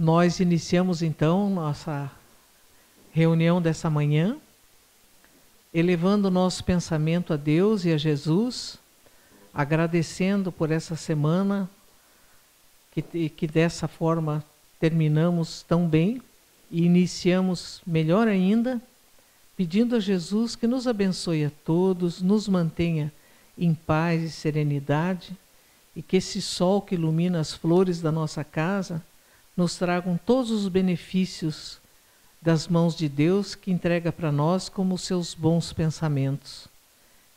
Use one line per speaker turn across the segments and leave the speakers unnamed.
Nós iniciamos então nossa reunião dessa manhã, elevando o nosso pensamento a Deus e a Jesus, agradecendo por essa semana, que dessa forma terminamos tão bem e iniciamos melhor ainda, pedindo a Jesus que nos abençoe a todos, nos mantenha em paz e serenidade, e que esse sol que ilumina as flores da nossa casa nos tragam todos os benefícios das mãos de Deus, que entrega para nós como seus bons pensamentos.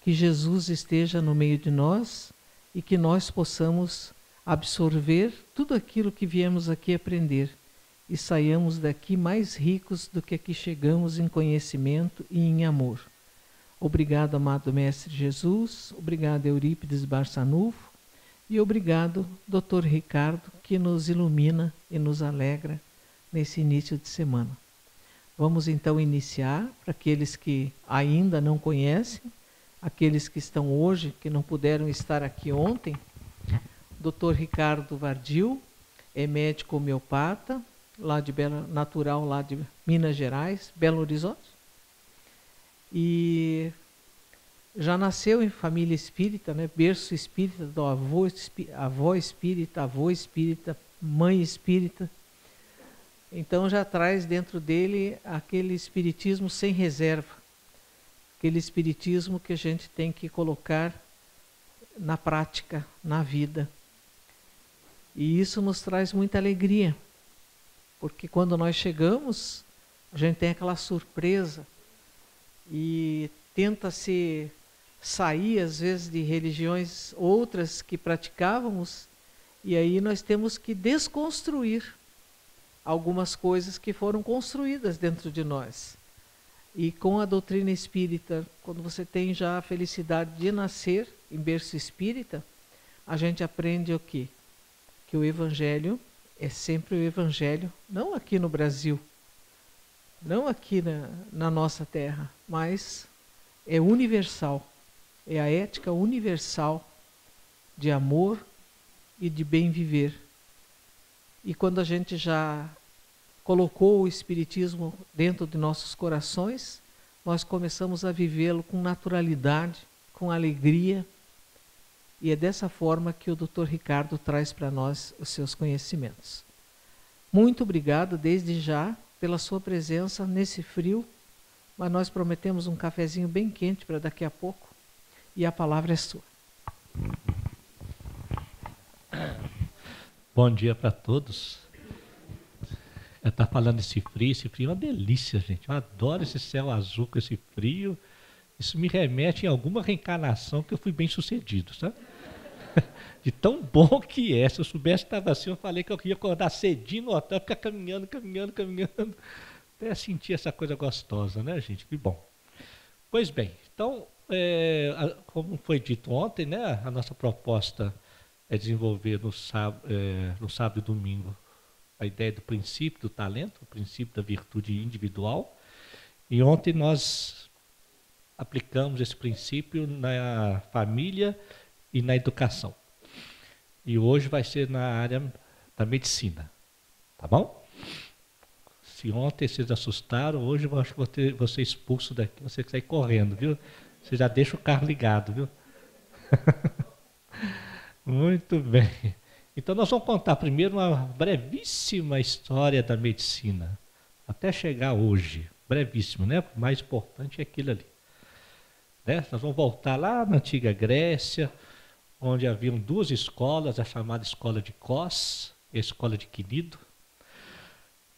Que Jesus esteja no meio de nós e que nós possamos absorver tudo aquilo que viemos aqui aprender e saiamos daqui mais ricos do que aqui chegamos em conhecimento e em amor. Obrigado, amado Mestre Jesus, obrigado, Eurípides Barçanufo, e obrigado, Dr. Ricardo, que nos ilumina e nos alegra nesse início de semana. Vamos então iniciar, para aqueles que ainda não conhecem, aqueles que estão hoje, que não puderam estar aqui ontem. Dr. Ricardo Vardil é médico homeopata, natural lá de Minas Gerais, Belo Horizonte. E já nasceu em família espírita, né? Berço espírita, do avó espírita, mãe espírita. Então já traz dentro dele aquele espiritismo sem reserva, aquele espiritismo que a gente tem que colocar na prática, na vida. E isso nos traz muita alegria, porque quando nós chegamos, a gente tem aquela surpresa e tenta-se sair, às vezes, de religiões outras que praticávamos, e aí nós temos que desconstruir algumas coisas que foram construídas dentro de nós. E com a doutrina espírita, quando você tem já a felicidade de nascer em berço espírita, a gente aprende o quê? Que o Evangelho é sempre o Evangelho, não aqui no Brasil, não aqui na nossa terra, mas é universal, é a ética universal de amor e de bem viver. E quando a gente já colocou o Espiritismo dentro de nossos corações, nós começamos a vivê-lo com naturalidade, com alegria, e é dessa forma que o Dr. Ricardo traz para nós os seus conhecimentos. Muito obrigado desde já pela sua presença nesse frio, mas nós prometemos um cafezinho bem quente para daqui a pouco, e a palavra é sua.
Bom dia para todos. Eu estou falando esse frio é uma delícia, gente. Eu adoro esse céu azul com esse frio. Isso me remete em alguma reencarnação que eu fui bem sucedido, sabe? De tão bom que é. Se eu soubesse que estava assim, eu falei que eu queria acordar cedinho no hotel, ficar caminhando, até sentir essa coisa gostosa, né, gente? Que bom. Pois bem, então, como foi dito ontem, né, a nossa proposta é desenvolver no sábado e domingo a ideia do princípio do talento, o princípio da virtude individual. E ontem nós aplicamos esse princípio na família e na educação. E hoje vai ser na área da medicina, tá bom? Se ontem vocês assustaram, hoje eu acho que vou ser expulso daqui, você sai correndo, viu? Você já deixa o carro ligado, viu? Muito bem. Então nós vamos contar primeiro uma brevíssima história da medicina, até chegar hoje. Brevíssimo, né? O mais importante é aquilo ali. Né? Nós vamos voltar lá na antiga Grécia, onde haviam duas escolas, a chamada escola de Cos e a escola de Quinido.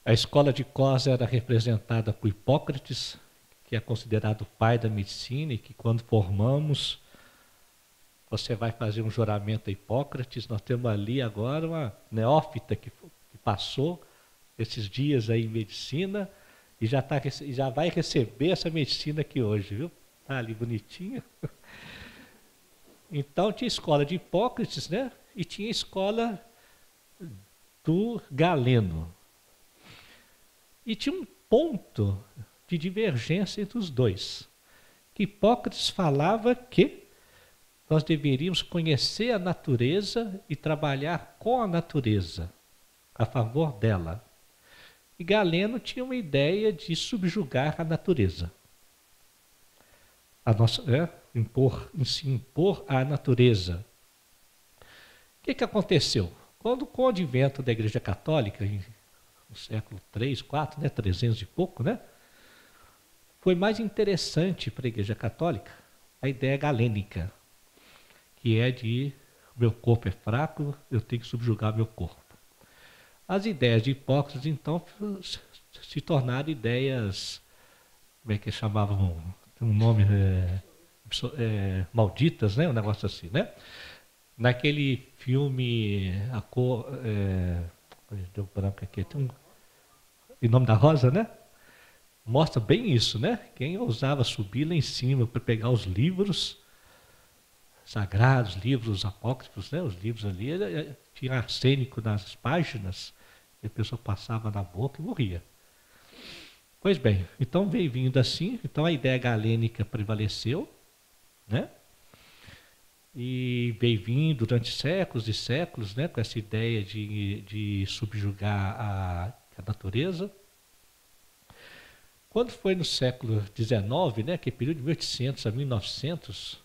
A escola de Cos era representada por Hipócrates, que é considerado o pai da medicina, e que quando formamos, você vai fazer um juramento a Hipócrates. Nós temos ali agora uma neófita que passou esses dias aí em medicina e já vai receber essa medicina aqui hoje, viu? Tá ali bonitinha. Então tinha escola de Hipócrates, né? E tinha escola do Galeno. E tinha um ponto de divergência entre os dois. Que Hipócrates falava que nós deveríamos conhecer a natureza e trabalhar com a natureza, a favor dela. E Galeno tinha uma ideia de subjugar a natureza. Se impor à natureza. O que aconteceu? Com o advento da Igreja Católica, no século 3, 4, 300 e pouco, foi mais interessante para a Igreja Católica a ideia galênica, que é de meu corpo é fraco, eu tenho que subjugar meu corpo. As ideias de Hipócrates, então, se tornaram ideias, como é que chamavam, tem um nome, malditas, um negócio assim, Naquele filme, deu branco aqui, tem Em Nome da Rosa, mostra bem isso, Quem ousava subir lá em cima para pegar os livros sagrados, livros apócrifos, os livros ali, tinha arsênico nas páginas, e a pessoa passava na boca e morria. Pois bem, então veio vindo assim, então a ideia galênica prevaleceu, e veio vindo durante séculos e séculos, com essa ideia de subjugar a natureza. Quando foi no século XIX, que é período de 1800 a 1900,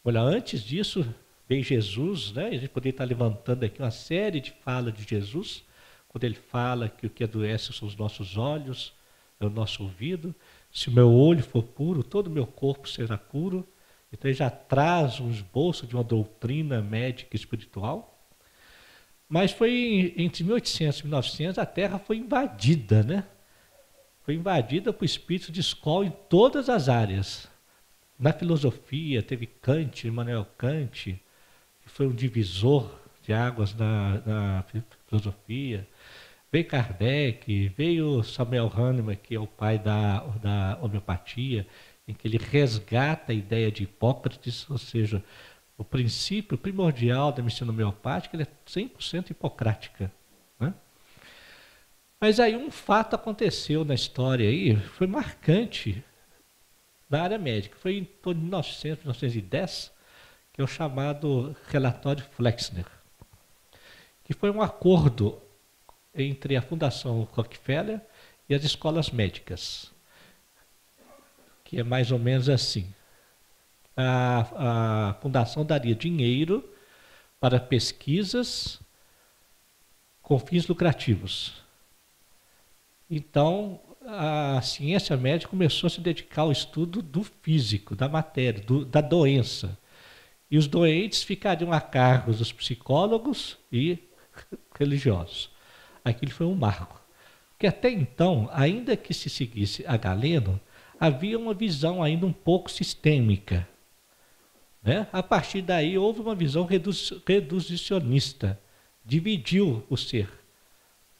olha, antes disso veio Jesus, a gente poderia estar levantando aqui uma série de falas de Jesus, quando ele fala que o que adoece são os nossos olhos, é o nosso ouvido, se o meu olho for puro, todo o meu corpo será puro. Então ele já traz um esboço de uma doutrina médica e espiritual. Mas foi entre 1800 e 1900 a Terra foi invadida, Foi invadida por espíritos de escola em todas as áreas. Na filosofia teve Kant, Immanuel Kant, que foi um divisor de águas na filosofia. Veio Kardec, veio Samuel Hahnemann, que é o pai da homeopatia, em que ele resgata a ideia de Hipócrates, ou seja, o princípio primordial da medicina homeopática ele é 100% hipocrática. Mas aí um fato aconteceu na história aí, foi marcante na área médica, foi em torno de 1900, 1910, que é o chamado relatório Flexner, que foi um acordo entre a Fundação Rockefeller e as escolas médicas, que é mais ou menos assim. A fundação daria dinheiro para pesquisas com fins lucrativos. Então, a ciência médica começou a se dedicar ao estudo do físico, da matéria, da doença. E os doentes ficariam a cargo dos psicólogos e religiosos. Aquilo foi um marco. Porque até então, ainda que se seguisse a Galeno, havia uma visão ainda um pouco sistêmica. A partir daí houve uma visão reducionista, dividiu o ser.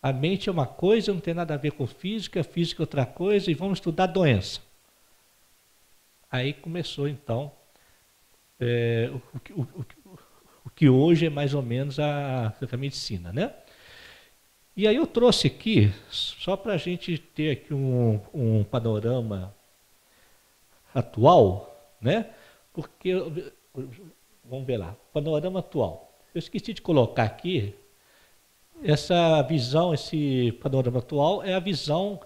A mente é uma coisa, não tem nada a ver com física, física é outra coisa, e vamos estudar doença. Aí começou então o que hoje é mais ou menos a medicina, E aí eu trouxe aqui, só para a gente ter aqui um panorama atual, porque, vamos ver lá, panorama atual. Eu esqueci de colocar aqui, essa visão, esse panorama atual é a visão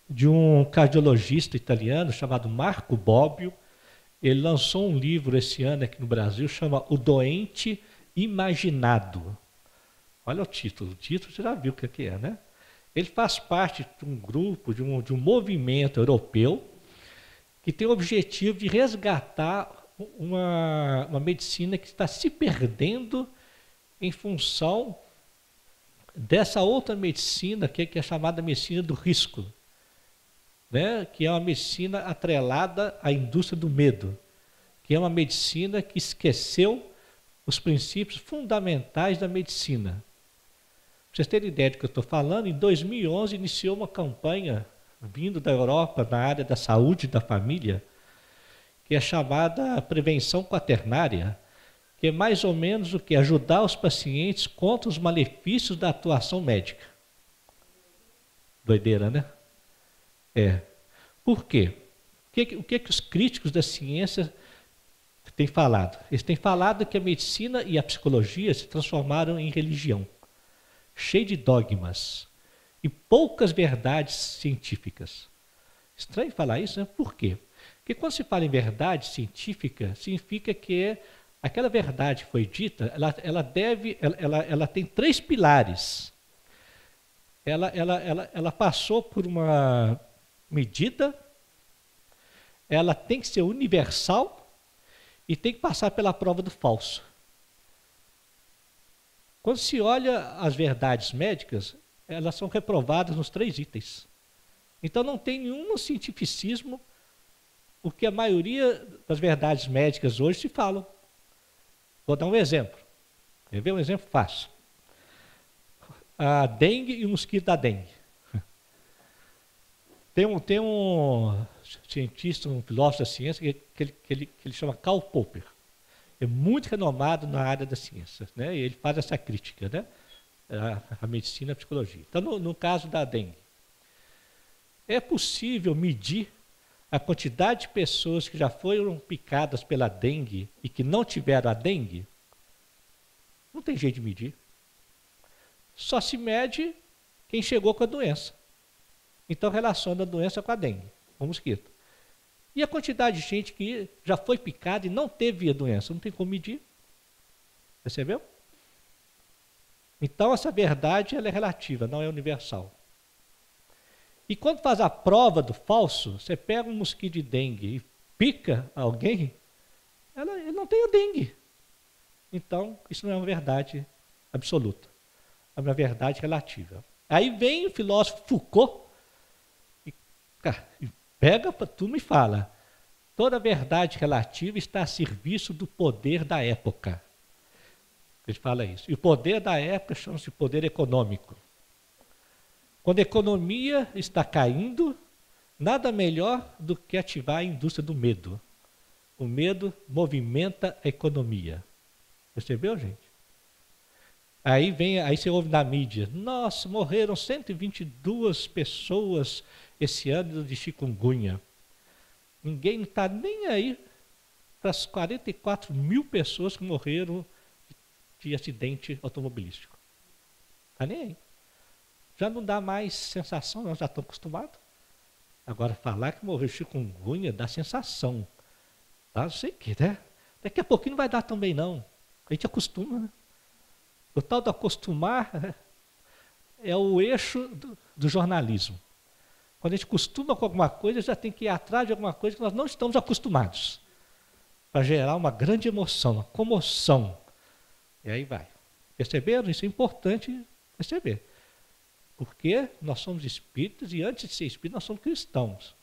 de um cardiologista italiano chamado Marco Bobbio. Ele lançou um livro esse ano aqui no Brasil, chama O Doente Imaginado. Olha o título você já viu o que é, Ele faz parte de um grupo, de um movimento europeu que tem o objetivo de resgatar uma medicina que está se perdendo em função dessa outra medicina que é chamada medicina do risco, que é uma medicina atrelada à indústria do medo, que é uma medicina que esqueceu os princípios fundamentais da medicina. Para vocês terem ideia do que eu estou falando, em 2011 iniciou uma campanha vindo da Europa na área da saúde da família, que é chamada prevenção quaternária, que é mais ou menos o que? Ajudar os pacientes contra os malefícios da atuação médica. Doideira, Por quê? O que os críticos da ciência têm falado? Eles têm falado que a medicina e a psicologia se transformaram em religião, cheio de dogmas. e poucas verdades científicas. Estranho falar isso, né? Por quê? Porque quando se fala em verdade científica, significa que aquela verdade que foi dita, ela tem 3 pilares. Ela passou por uma medida, ela tem que ser universal e tem que passar pela prova do falso. Quando se olha as verdades médicas, elas são reprovadas nos 3 itens. Então não tem nenhum cientificismo, o que a maioria das verdades médicas hoje se falam. Vou dar um exemplo. Quer ver um exemplo fácil? A dengue e o mosquito da dengue. Tem um cientista, um filósofo da ciência, que ele chama Karl Popper. É muito renomado na área da ciência, né? E ele faz essa crítica, né? A medicina e a psicologia. Então, no caso da dengue, é possível medir a quantidade de pessoas que já foram picadas pela dengue e que não tiveram a dengue? Não tem jeito de medir. Só se mede quem chegou com a doença. Então relaciona a doença com a dengue, com o mosquito. E a quantidade de gente que já foi picada e não teve a doença? Não tem como medir. Percebeu? Então essa verdade ela é relativa, não é universal. E quando faz a prova do falso, você pega um mosquito de dengue e pica alguém, ele não tem a dengue. Então, isso não é uma verdade absoluta. É uma verdade relativa. Aí vem o filósofo Foucault e pega para turma e fala: toda verdade relativa está a serviço do poder da época. Ele fala isso. E o poder da época chama-se poder econômico. Quando a economia está caindo, nada melhor do que ativar a indústria do medo. O medo movimenta a economia. Percebeu, gente? Aí você ouve na mídia: nossa, morreram 122 pessoas esse ano de chikungunya. Ninguém está nem aí para as 44 mil pessoas que morreram de acidente automobilístico. Está nem aí. Já não dá mais sensação, não, já estão acostumados. Agora, falar que morreu chikungunya dá sensação. Tá? Não sei o que, né? Daqui a pouquinho não vai dar também, não. A gente acostuma, né? O tal do acostumar é o eixo do jornalismo. Quando a gente acostuma com alguma coisa, já tem que ir atrás de alguma coisa que nós não estamos acostumados, para gerar uma grande emoção, uma comoção. E aí vai. Perceberam? Isso é importante perceber. Porque nós somos espíritos e antes de ser espírito nós somos cristãos.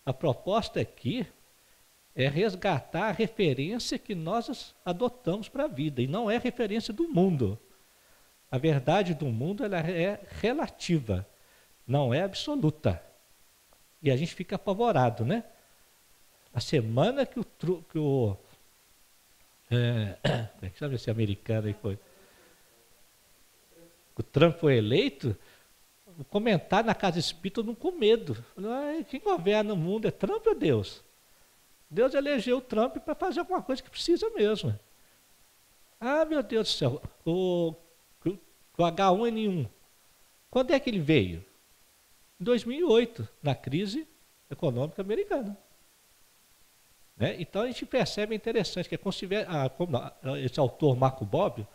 A proposta aqui é resgatar a referência que nós adotamos para a vida e não é referência do mundo. A verdade do mundo ela é relativa, não é absoluta. E a gente fica apavorado, né? A semana que o sabe esse americano aí foi? O Trump foi eleito. O comentário na casa espírita não com medo. Quem governa o mundo é Trump ou Deus? Deus elegeu o Trump para fazer alguma coisa que precisa mesmo. Ah, meu Deus do céu, o H1N1, quando é que ele veio? Em 2008, na crise econômica americana. Né? Então a gente percebe, é interessante, que esse autor Marco Bobbio,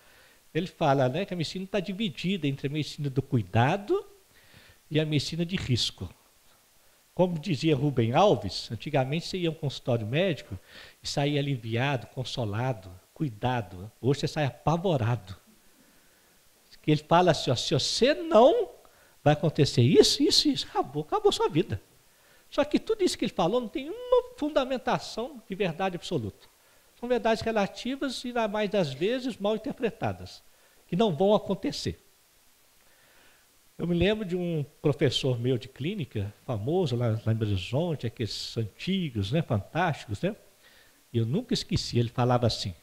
ele fala, né, que a medicina está dividida entre a medicina do cuidado e a medicina de risco. Como dizia Rubem Alves, antigamente você ia a um consultório médico e saía aliviado, consolado, cuidado. Hoje você sai apavorado. Ele fala assim, ó, se você não, vai acontecer isso, isso, isso, acabou sua vida. Só que tudo isso que ele falou não tem uma fundamentação de verdade absoluta. São verdades relativas e, na maioria das vezes, mal interpretadas, que não vão acontecer. Eu me lembro de um professor meu de clínica, famoso lá em Belo Horizonte, aqueles antigos, né, fantásticos, né? E eu nunca esqueci, ele falava assim: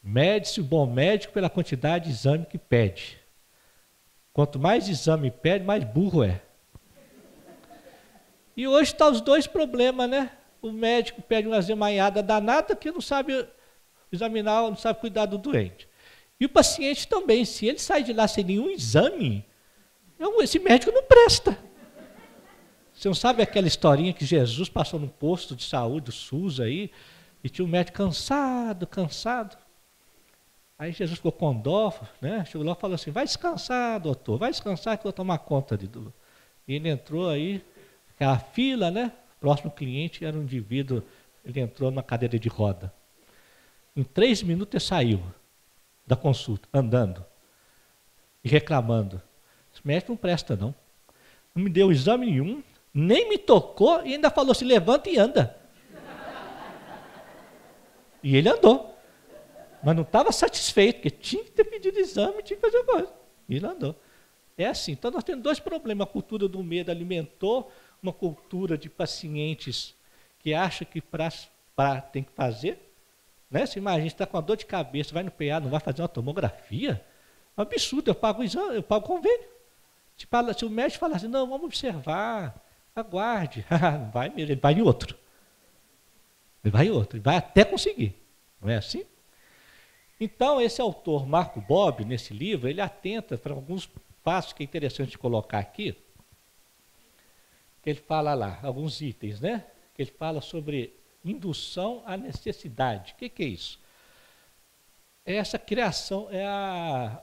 mede-se o bom médico pela quantidade de exame que pede. Quanto mais exame pede, mais burro é. E hoje estão os dois problemas, né? O médico pede uma zemanhada danada que não sabe examinar, não sabe cuidar do doente. E o paciente também, se ele sai de lá sem nenhum exame, Esse médico não presta. Você não sabe aquela historinha que Jesus passou num posto de saúde, o SUS aí, e tinha um médico cansado. Aí Jesus ficou com dó, né? Chegou lá e falou assim, vai descansar, doutor, vai descansar que eu vou tomar conta de tudo. E ele entrou aí, aquela fila, né? O próximo cliente era um indivíduo, ele entrou numa cadeira de roda. Em 3 minutos ele saiu da consulta, andando e reclamando. Esse médico não presta não. Não me deu exame nenhum, nem me tocou e ainda falou assim, levanta e anda. E ele andou. Mas não estava satisfeito, porque tinha que ter pedido exame, tinha que fazer coisa. E ele andou. É assim. Então nós temos 2 problemas. A cultura do medo alimentou uma cultura de pacientes que acha que tem que fazer. Né? Você imagina, você está com uma dor de cabeça, vai no PA, não vai fazer uma tomografia? É um absurdo, eu pago o exame, eu pago o convênio. Se o médico falar assim, não, vamos observar, aguarde. Não vai mesmo, ele vai em outro. Ele vai até conseguir. Não é assim? Então, esse autor, Marco Bob, nesse livro, ele atenta para alguns passos que é interessante colocar aqui, que ele fala lá, alguns itens, né? Que ele fala sobre indução à necessidade. O que é isso? Essa criação, é a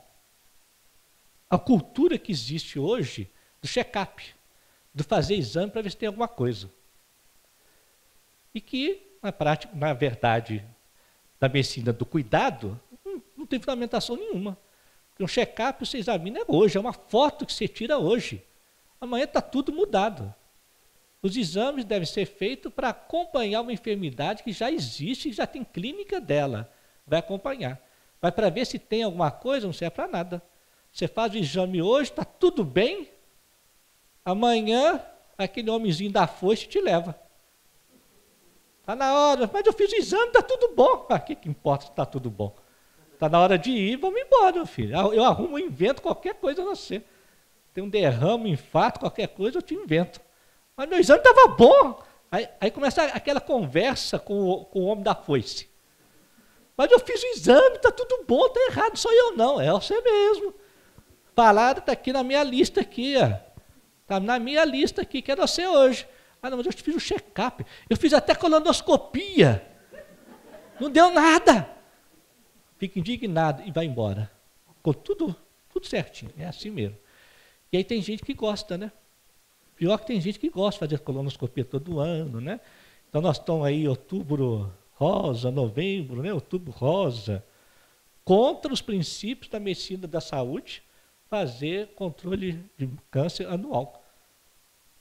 cultura que existe hoje do check-up, do fazer exame para ver se tem alguma coisa. E que, na prática, na verdade, da medicina do cuidado, não tem fundamentação nenhuma. Porque um check-up você examina hoje, é uma foto que você tira hoje. Amanhã está tudo mudado. Os exames devem ser feitos para acompanhar uma enfermidade que já existe, já tem clínica dela. Vai acompanhar. Vai para ver se tem alguma coisa, não serve para nada. Você faz o exame hoje, está tudo bem, amanhã aquele homenzinho da foice te leva. Está na hora, mas eu fiz o exame, está tudo bom. O que importa se está tudo bom? Está na hora de ir, vamos embora, meu filho. Eu arrumo, eu invento qualquer coisa a você. Tem um derrame, um infarto, qualquer coisa, eu te invento. Mas meu exame estava bom. Aí começa aquela conversa com o homem da foice. Mas eu fiz o exame, está tudo bom, está errado, sou eu não, é você mesmo. Falada está aqui na minha lista aqui, ó. Está na minha lista aqui, que é você hoje. Ah, não, mas eu fiz o check-up. Eu fiz até colonoscopia. Não deu nada. Fica indignado e vai embora. Com tudo certinho, é assim mesmo. E aí tem gente que gosta, né? Pior que tem gente que gosta de fazer colonoscopia todo ano, né? Então nós estamos aí outubro rosa, novembro, né? Outubro rosa. Contra os princípios da medicina da saúde, fazer controle de câncer anual.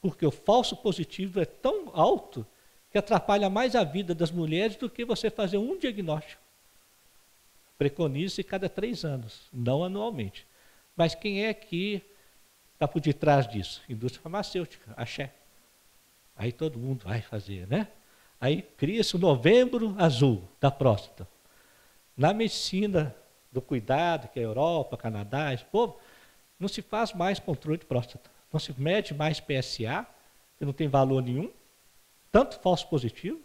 Porque o falso positivo é tão alto que atrapalha mais a vida das mulheres do que você fazer um diagnóstico. Preconiza-se cada 3 anos, não anualmente. Mas quem é que está por detrás disso? Indústria farmacêutica, axé. Aí todo mundo vai fazer, né? Aí cria-se o novembro azul da próstata. Na medicina do cuidado, que é Europa, Canadá, esse povo, não se faz mais controle de próstata. Não se mede mais PSA, que não tem valor nenhum, tanto falso positivo.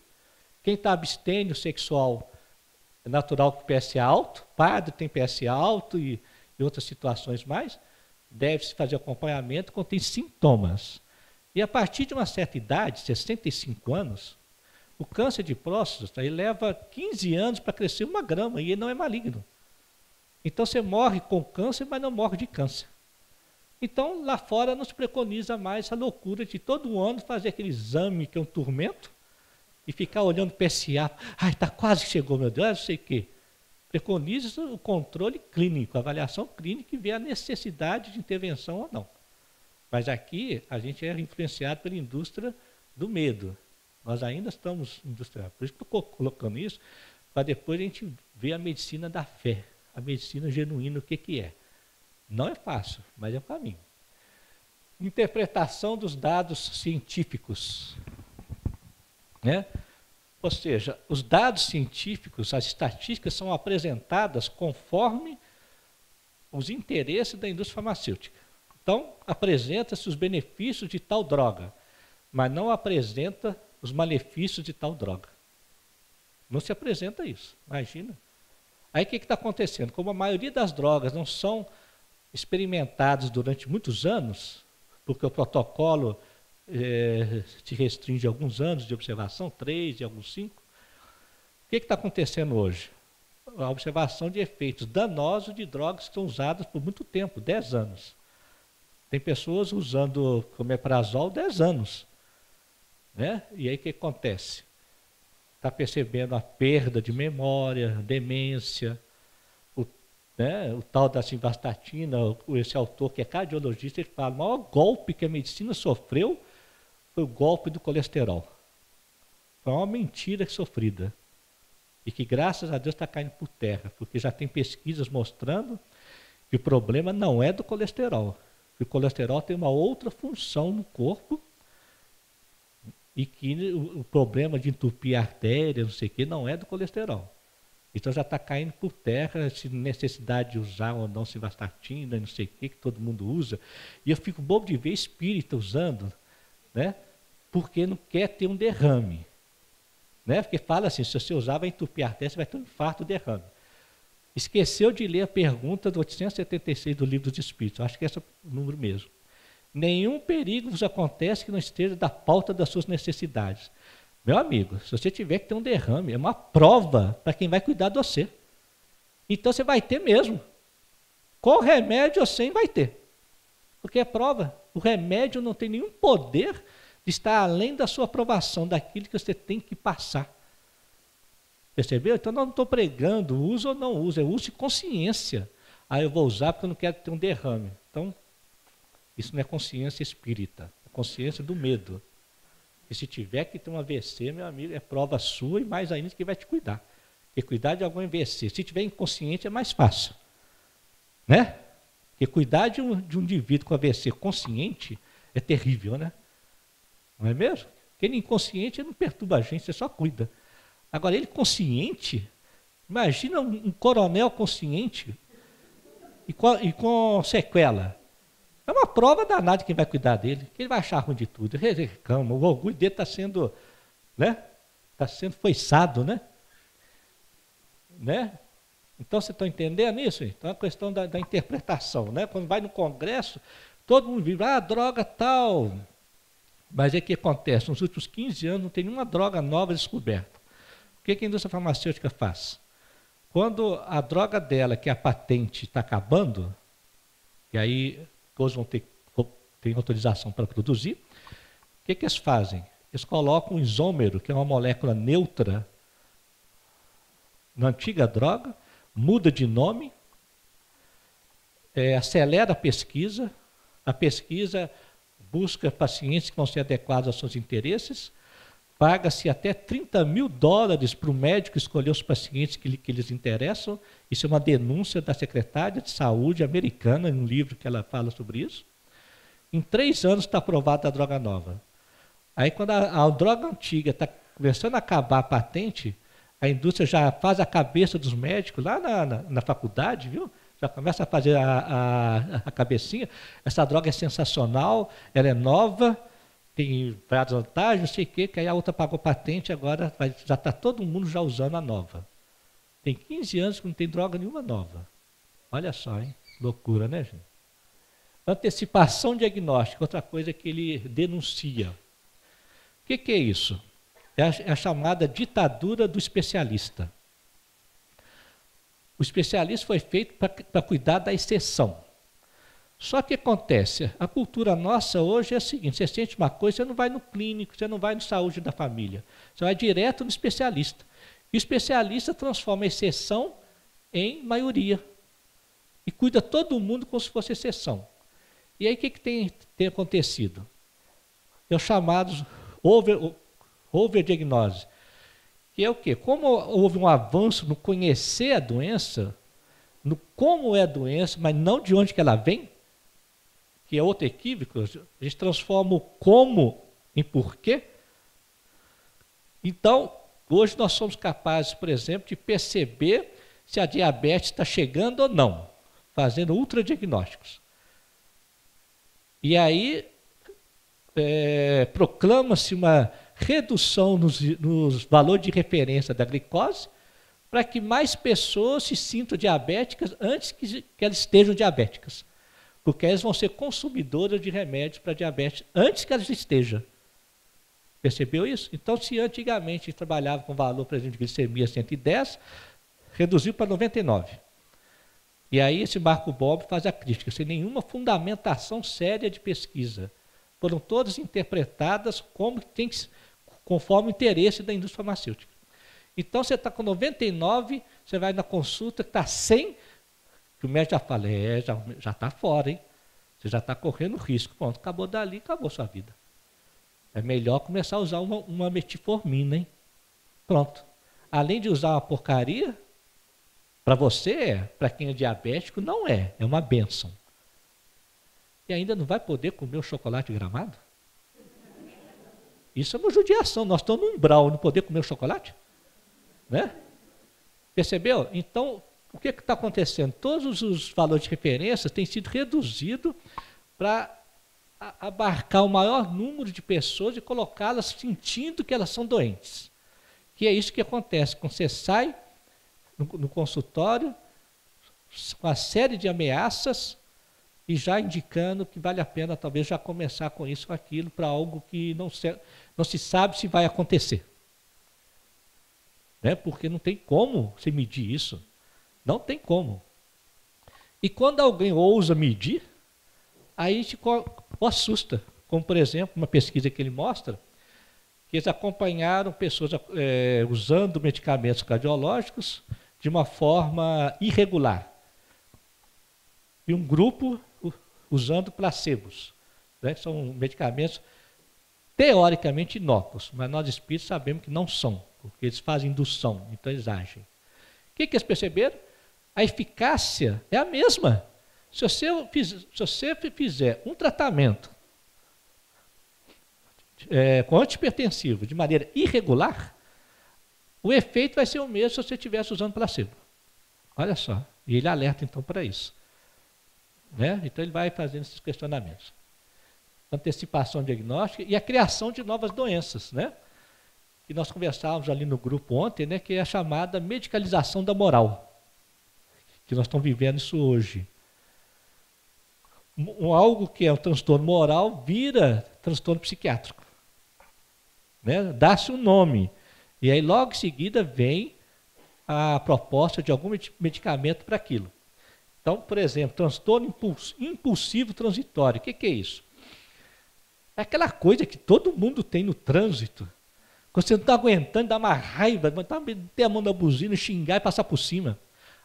Quem está abstênio sexual é natural com PSA alto, padre tem PSA alto e outras situações mais, deve-se fazer acompanhamento quando tem sintomas. E a partir de uma certa idade, 65 anos, o câncer de próstata ele leva 15 anos para crescer 1 grama e ele não é maligno. Então você morre com câncer, mas não morre de câncer. Então, lá fora não se preconiza mais essa loucura de todo ano fazer aquele exame que é um tormento e ficar olhando o PSA. Ai, tá quase chegou, meu Deus, não sei o quê. Preconiza o controle clínico, a avaliação clínica e ver a necessidade de intervenção ou não. Mas aqui a gente é influenciado pela indústria do medo. Nós ainda estamos industrializados. Por isso que estou colocando isso, para depois a gente ver a medicina da fé, a medicina genuína, o que é. Não é fácil, mas é o caminho. Interpretação dos dados científicos. Né? Ou seja, os dados científicos, as estatísticas são apresentadas conforme os interesses da indústria farmacêutica. Então, apresenta-se os benefícios de tal droga, mas não apresenta os malefícios de tal droga. Não se apresenta isso, imagina. Aí o que está acontecendo? Como a maioria das drogas não são experimentados durante muitos anos, porque o protocolo se restringe a alguns anos de observação, 3 e alguns 5. O que está acontecendo hoje? A observação de efeitos danosos de drogas que são usadas por muito tempo, 10 anos. Tem pessoas usando omeprazol 10 anos. Né? E aí o que acontece? Está percebendo a perda de memória, demência, o tal da simvastatina, esse autor que é cardiologista, ele fala, o maior golpe que a medicina sofreu foi o golpe do colesterol. Foi uma mentira sofrida. E que graças a Deus está caindo por terra, porque já tem pesquisas mostrando que o problema não é do colesterol. Que o colesterol tem uma outra função no corpo e que o problema de entupir a artéria, não sei o que, não é do colesterol. Então já está caindo por terra essa necessidade de usar ou não simvastatina, não sei o que todo mundo usa. E eu fico bobo de ver espírita usando, né? Porque não quer ter um derrame. Né? Porque fala assim, se você usar vai entupir a artéria, você vai ter um infarto, derrame. Esqueceu de ler a pergunta do 876 do Livro dos Espíritos, acho que é esse é o número mesmo. Nenhum perigo vos acontece que não esteja da pauta das suas necessidades. Meu amigo, se você tiver que ter um derrame, é uma prova para quem vai cuidar de você. Então você vai ter mesmo. Com remédio ou sem vai ter. Porque é prova. O remédio não tem nenhum poder de estar além da sua aprovação, daquilo que você tem que passar. Percebeu? Então eu não estou pregando, uso ou não uso, é uso de consciência. Eu vou usar porque eu não quero ter um derrame. Então, isso não é consciência espírita, é consciência do medo. E se tiver que ter um AVC, meu amigo, é prova sua e mais ainda que vai te cuidar. Porque cuidar de algum AVC, se tiver inconsciente é mais fácil. Né? Porque cuidar de um indivíduo com AVC consciente é terrível, né? Não é mesmo? Porque ele inconsciente ele não perturba a gente, você só cuida. Agora, ele consciente, imagina um coronel consciente e com sequela. É uma prova danada de quem vai cuidar dele, que ele vai achar ruim de tudo. Ele reclama, o orgulho dele está sendo, né? Está sendo foiçado, né? Então, vocês estão entendendo isso? Então, é a questão da interpretação, né? Quando vai no congresso, todo mundo vive, droga tal. Mas é que acontece, nos últimos 15 anos não tem nenhuma droga nova descoberta. O que a indústria farmacêutica faz? Quando a droga dela, que é a patente, está acabando, e aí todos vão ter autorização para produzir, o que eles fazem? Eles colocam um isômero, que é uma molécula neutra, na antiga droga, muda de nome, acelera a pesquisa busca pacientes que vão ser adequados aos seus interesses, paga-se até $30.000 para o médico escolher os pacientes que lhes interessam. Isso é uma denúncia da secretária de saúde americana, em um livro que ela fala sobre isso. Em 3 anos está aprovada a droga nova. Aí quando a droga antiga está começando a acabar a patente, a indústria já faz a cabeça dos médicos lá na faculdade, viu? Já começa a fazer a cabecinha. Essa droga é sensacional, ela é nova, tem várias vantagens, não sei o quê, que aí a outra pagou patente, agora já está todo mundo já usando a nova. Tem 15 anos que não tem droga nenhuma nova. Olha só, hein? Loucura, né, gente? Antecipação diagnóstica, outra coisa que ele denuncia. O que é isso? É a chamada ditadura do especialista. O especialista foi feito para cuidar da exceção. Só que acontece, a cultura nossa hoje é a seguinte, você sente uma coisa, você não vai no clínico, você não vai no saúde da família, você vai direto no especialista. E o especialista transforma a exceção em maioria. E cuida todo mundo como se fosse exceção. E aí o que tem acontecido? É os chamados overdiagnose. Que é o quê? Como houve um avanço no conhecer a doença, no como é a doença, mas não de onde que ela vem, que é outro equívoco, a gente transforma o como em porquê. Então, hoje nós somos capazes, por exemplo, de perceber se a diabetes está chegando ou não, fazendo ultradiagnósticos. E aí, proclama-se uma redução nos valores de referência da glicose para que mais pessoas se sintam diabéticas antes que elas estejam diabéticas. Porque elas vão ser consumidoras de remédios para diabetes antes que elas estejam. Percebeu isso? Então, se antigamente a gente trabalhava com valor, por exemplo, de glicemia 110, reduziu para 99. E aí esse Marco Bob faz a crítica, sem nenhuma fundamentação séria de pesquisa. Foram todas interpretadas conforme o interesse da indústria farmacêutica. Então, você está com 99, você vai na consulta, está 100, que o médico já fala, já está fora, hein? Você já está correndo risco. Pronto, acabou dali, acabou sua vida. É melhor começar a usar uma metformina, hein? Pronto. Além de usar uma porcaria, para você, para quem é diabético, não é. É uma bênção. E ainda não vai poder comer o chocolate gramado? Isso é uma judiação. Nós estamos no umbral, não poder comer o chocolate? Né? Percebeu? Então, o que está acontecendo? Todos os valores de referência têm sido reduzidos para abarcar o maior número de pessoas e colocá-las sentindo que elas são doentes. Que é isso que acontece quando você sai no consultório com uma série de ameaças e já indicando que vale a pena talvez já começar com isso ou aquilo para algo que não se sabe se vai acontecer. Né? Porque não tem como você medir isso. Não tem como. E quando alguém ousa medir, aí te assusta. Como, por exemplo, uma pesquisa que ele mostra, que eles acompanharam pessoas usando medicamentos cardiológicos de uma forma irregular. E um grupo usando placebos. Né? São medicamentos teoricamente inócuos, mas nós espíritos sabemos que não são, porque eles fazem indução, então eles agem. O que eles perceberam? A eficácia é a mesma. Se você fizer um tratamento com antihipertensivo de maneira irregular, o efeito vai ser o mesmo se você estivesse usando placebo. Olha só. E ele alerta então para isso. Né? Então ele vai fazendo esses questionamentos. Antecipação diagnóstica e a criação de novas doenças, né? Que nós conversávamos ali no grupo ontem, né? Que é a chamada medicalização da moral. Que nós estamos vivendo isso hoje. Algo que é um transtorno moral vira transtorno psiquiátrico. Né? Dá-se um nome. E aí logo em seguida vem a proposta de algum medicamento para aquilo. Então, por exemplo, transtorno impulsivo transitório. O que é isso? É aquela coisa que todo mundo tem no trânsito. Quando você não está aguentando, dá uma raiva, meter a mão na buzina, xingar e passar por cima.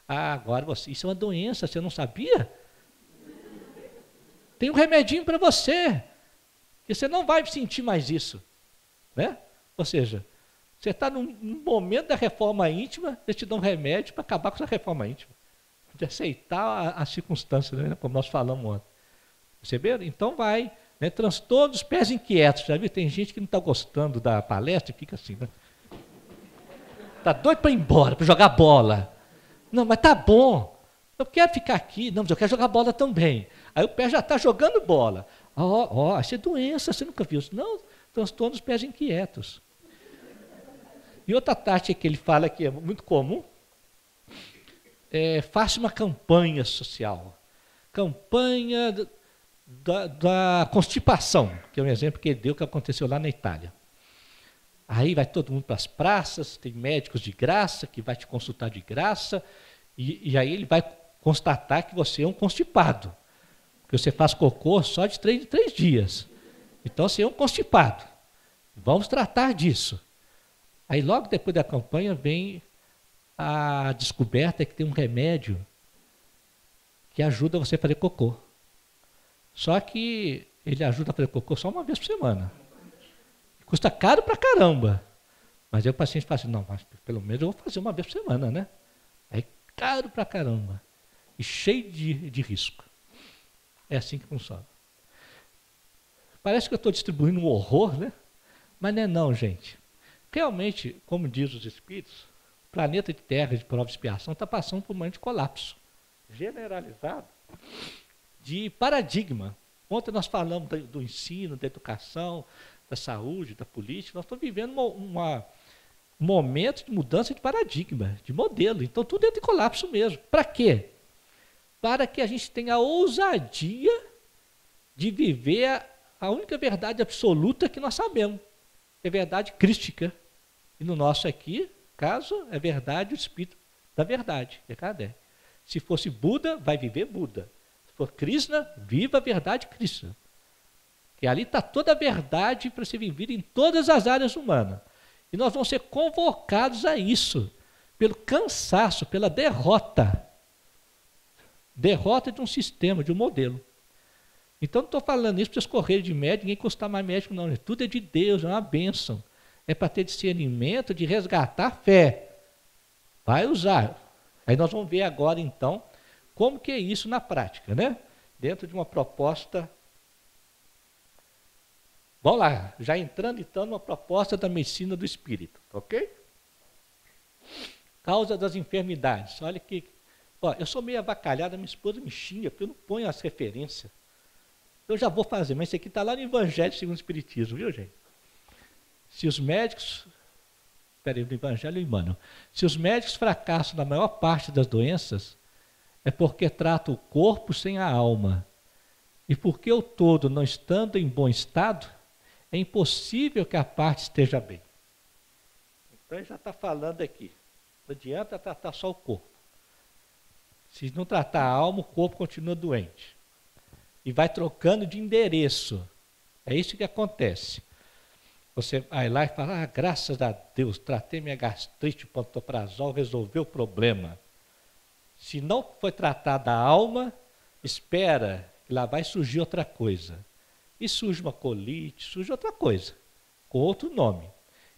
Ah, agora isso é uma doença, você não sabia? Tem um remedinho para você. E você não vai sentir mais isso. Né? Ou seja, você está num momento da reforma íntima, eles te dão um remédio para acabar com essa reforma íntima. De aceitar as circunstâncias, né? Como nós falamos ontem. Perceberam? Então vai. Né? Transtorno dos pés inquietos. Já viu? Tem gente que não está gostando da palestra e fica assim. Né? Está doido para ir embora, para jogar bola. Não, mas tá bom. Eu quero ficar aqui. Não, mas eu quero jogar bola também. Aí o pé já está jogando bola. Isso é doença, você nunca viu isso. Não, transtorno dos pés inquietos. E outra tática que ele fala que é muito comum, faça uma campanha social. Campanha da constipação, que é um exemplo que ele deu que aconteceu lá na Itália. Aí vai todo mundo para as praças, tem médicos de graça que vai te consultar de graça, e aí ele vai constatar que você é um constipado. Porque você faz cocô só de 3 em 3 dias. Então você é um constipado. Vamos tratar disso. Aí logo depois da campanha vem a descoberta que tem um remédio que ajuda você a fazer cocô. Só que ele ajuda a fazer cocô só uma vez por semana. Custa caro pra caramba. Mas aí o paciente fala assim, não, mas pelo menos eu vou fazer uma vez por semana, né? Aí caro pra caramba. E cheio de risco. É assim que funciona. Parece que eu estou distribuindo um horror, né? Mas não é não, gente. Realmente, como diz os espíritos, o planeta de Terra de prova e expiação está passando por um momento de colapso generalizado de paradigma. Ontem nós falamos do ensino, da educação, da saúde, da política. Nós estamos vivendo um momento de mudança de paradigma, de modelo. Então tudo entra em colapso mesmo. Para quê? para que a gente tenha a ousadia de viver a única verdade absoluta que nós sabemos, que é a verdade crística. E no nosso aqui, caso, é verdade o Espírito da verdade, que é Kardec. Se fosse Buda, vai viver Buda. Se for Krishna, viva a verdade Krishna. Que ali está toda a verdade para ser vivida em todas as áreas humanas. E nós vamos ser convocados a isso, pelo cansaço, pela derrota. Derrota de um sistema, de um modelo. Então não estou falando isso para vocês correrem de médico, ninguém custar mais médico não. Tudo é de Deus, é uma bênção. É para ter discernimento de resgatar a fé. Vai usar. Aí nós vamos ver agora então como que é isso na prática, né? Dentro de uma proposta. Vamos lá, já entrando então numa proposta da medicina do espírito, ok? Causa das enfermidades. Olha que. Ó, eu sou meio avacalhada, minha esposa me xinga, porque eu não ponho as referências. Eu já vou fazer, mas isso aqui está lá no Evangelho segundo o Espiritismo, viu, gente? Se os médicos. Espera aí, no Evangelho Emmanuel. Se os médicos fracassam na maior parte das doenças, é porque tratam o corpo sem a alma. E porque o todo não estando em bom estado, é impossível que a parte esteja bem. Então ele já está falando aqui. Não adianta tratar só o corpo. Se não tratar a alma, o corpo continua doente. E vai trocando de endereço. É isso que acontece. Você vai lá e fala, graças a Deus, tratei minha gastrite, pantoprazol, resolveu o problema. Se não foi tratada a alma, espera que lá vai surgir outra coisa. E surge uma colite, surge outra coisa, com outro nome.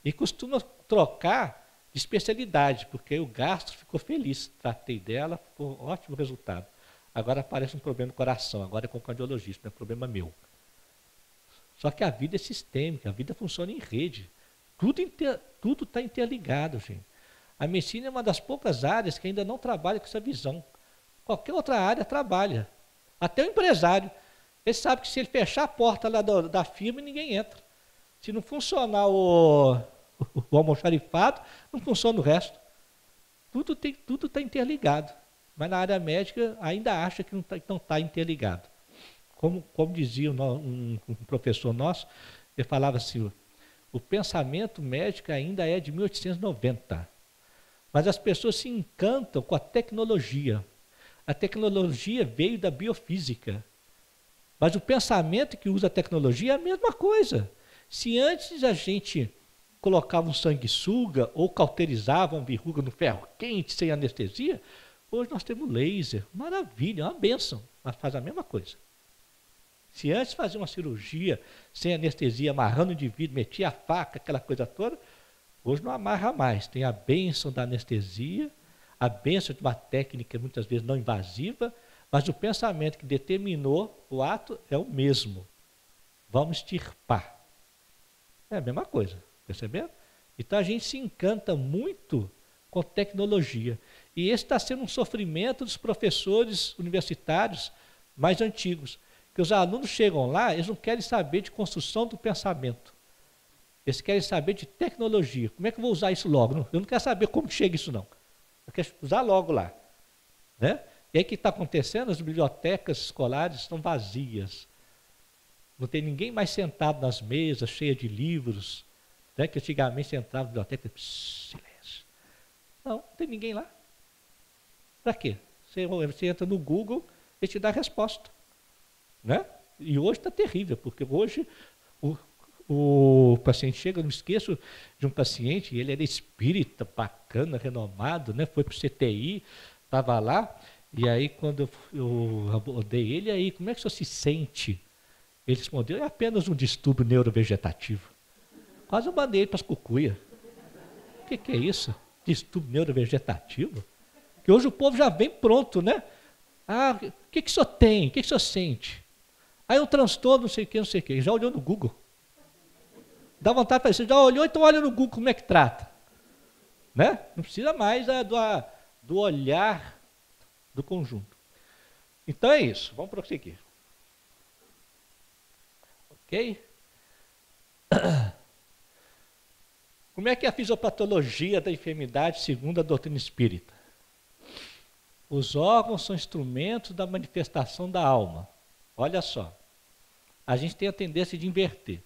E costuma trocar de especialidade, porque o gastro ficou feliz, tratei dela, ficou um ótimo resultado. Agora aparece um problema no coração, agora é com o cardiologista, não é problema meu. Só que a vida é sistêmica, a vida funciona em rede. Tudo está interligado, gente. A medicina é uma das poucas áreas que ainda não trabalha com essa visão. Qualquer outra área trabalha. Até o empresário. Ele sabe que se ele fechar a porta lá da firma, ninguém entra. Se não funcionar o almoxarifado, não funciona o resto. Tudo está interligado. Mas na área médica ainda acha que não está interligado. Como dizia um professor nosso, ele falava assim, o pensamento médico ainda é de 1890. Mas as pessoas se encantam com a tecnologia. A tecnologia veio da biofísica. Mas o pensamento que usa a tecnologia é a mesma coisa. Se antes a gente colocava um sanguessuga ou cauterizava uma verruga no ferro quente sem anestesia, hoje nós temos laser. Maravilha, é uma bênção, mas faz a mesma coisa. Se antes fazia uma cirurgia sem anestesia, amarrando o indivíduo, metia a faca, aquela coisa toda, hoje não amarra mais. Tem a bênção da anestesia, a bênção de uma técnica muitas vezes não invasiva, mas o pensamento que determinou o ato é o mesmo. Vamos extirpar. É a mesma coisa, percebeu? Então a gente se encanta muito com tecnologia. E esse está sendo um sofrimento dos professores universitários mais antigos. Que os alunos chegam lá, eles não querem saber de construção do pensamento. Eles querem saber de tecnologia. Como é que eu vou usar isso logo? Eu não quero saber como chega isso não. Eu quero usar logo lá. Né? E aí o que está acontecendo? As bibliotecas escolares estão vazias. Não tem ninguém mais sentado nas mesas, cheias de livros. Né? Que antigamente você entrava na biblioteca e silêncio. Não tem ninguém lá. Para quê? Você entra no Google e te dá a resposta. Né? E hoje está terrível, porque hoje o paciente chega, eu não esqueço de um paciente, ele era espírita, bacana, renomado, né? Foi para o CTI, estava lá, e aí quando eu abordei ele, aí, como é que o senhor se sente? Ele respondeu, é apenas um distúrbio neurovegetativo. Quase eu mandei ele para as cucuias. O que é isso? Distúrbio neurovegetativo? Que hoje o povo já vem pronto, né? Ah, o que o senhor tem? O que o senhor sente? Aí um transtorno, não sei o que, já olhou no Google. Dá vontade de fazer, você já olhou, então olha no Google como é que trata. Né? Não precisa mais do olhar do conjunto. Então é isso, vamos prosseguir. Ok? Como é que é a fisiopatologia da enfermidade segundo a doutrina espírita? Os órgãos são instrumentos da manifestação da alma. Olha só. A gente tem a tendência de inverter.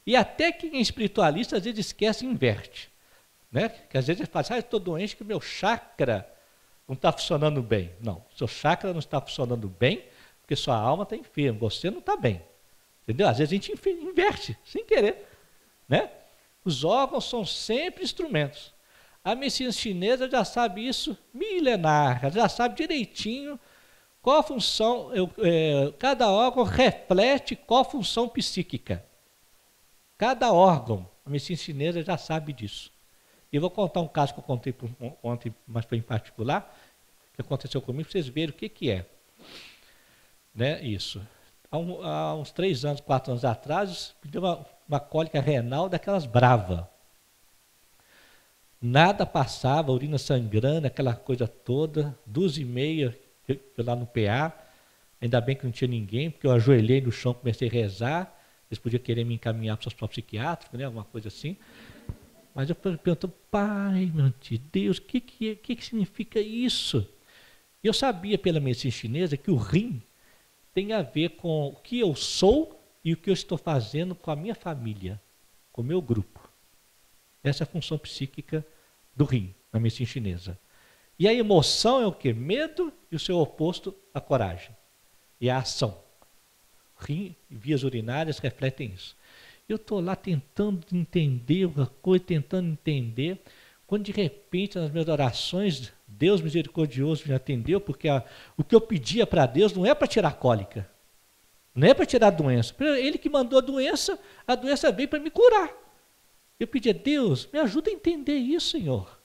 E até quem é espiritualista, às vezes esquece e inverte. Né? Que às vezes ele fala assim, eu estou doente que o meu chakra não está funcionando bem. Não, seu chakra não está funcionando bem porque sua alma está enferma, você não está bem. Entendeu? Às vezes a gente inverte, sem querer. Né? Os órgãos são sempre instrumentos. A medicina chinesa já sabe isso milenar, já sabe direitinho qual a função, cada órgão reflete qual a função psíquica. Cada órgão, a medicina chinesa já sabe disso. E eu vou contar um caso que eu contei ontem, mas foi em particular, que aconteceu comigo, para vocês verem o que é. Né, isso. Há uns 3 anos, 4 anos atrás, me deu uma cólica renal daquelas brava. Nada passava, urina sangrando, aquela coisa toda, 2h30, eu lá no PA, ainda bem que não tinha ninguém, porque eu ajoelhei no chão, comecei a rezar, eles podiam querer me encaminhar para o hospital psiquiátrico, né, alguma coisa assim. Mas eu pergunto, pai, meu Deus, o que significa isso? E eu sabia pela medicina chinesa que o rim tem a ver com o que eu sou e o que eu estou fazendo com a minha família, com o meu grupo. Essa é a função psíquica do rim, na medicina chinesa. E a emoção é o quê? Medo e o seu oposto, a coragem. E a ação. Rim e vias urinárias refletem isso. Eu estou lá tentando entender uma coisa, tentando entender, quando de repente nas minhas orações, Deus misericordioso me atendeu, porque o que eu pedia para Deus não é para tirar a cólica, não é para tirar a doença. Ele que mandou a doença veio para me curar. Eu pedi a Deus, me ajuda a entender isso, Senhor.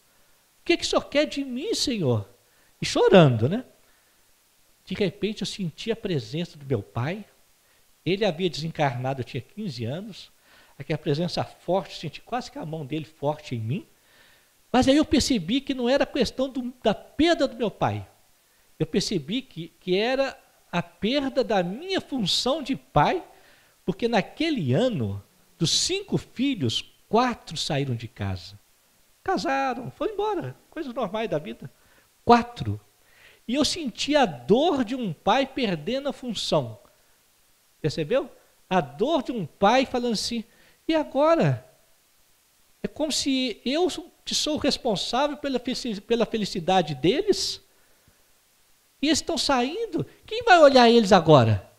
O que o Senhor quer de mim, Senhor? E chorando, né? De repente eu senti a presença do meu pai. Ele havia desencarnado, eu tinha 15 anos. Aquela presença forte, senti quase que a mão dele forte em mim. Mas aí eu percebi que não era questão da perda do meu pai. Eu percebi que era a perda da minha função de pai, porque naquele ano, dos 5 filhos, 4 saíram de casa. Casaram, foram embora, coisas normais da vida. 4. E eu senti a dor de um pai perdendo a função. Percebeu? A dor de um pai falando assim, e agora? É como se eu que sou responsável pela felicidade deles, e eles estão saindo, quem vai olhar eles agora?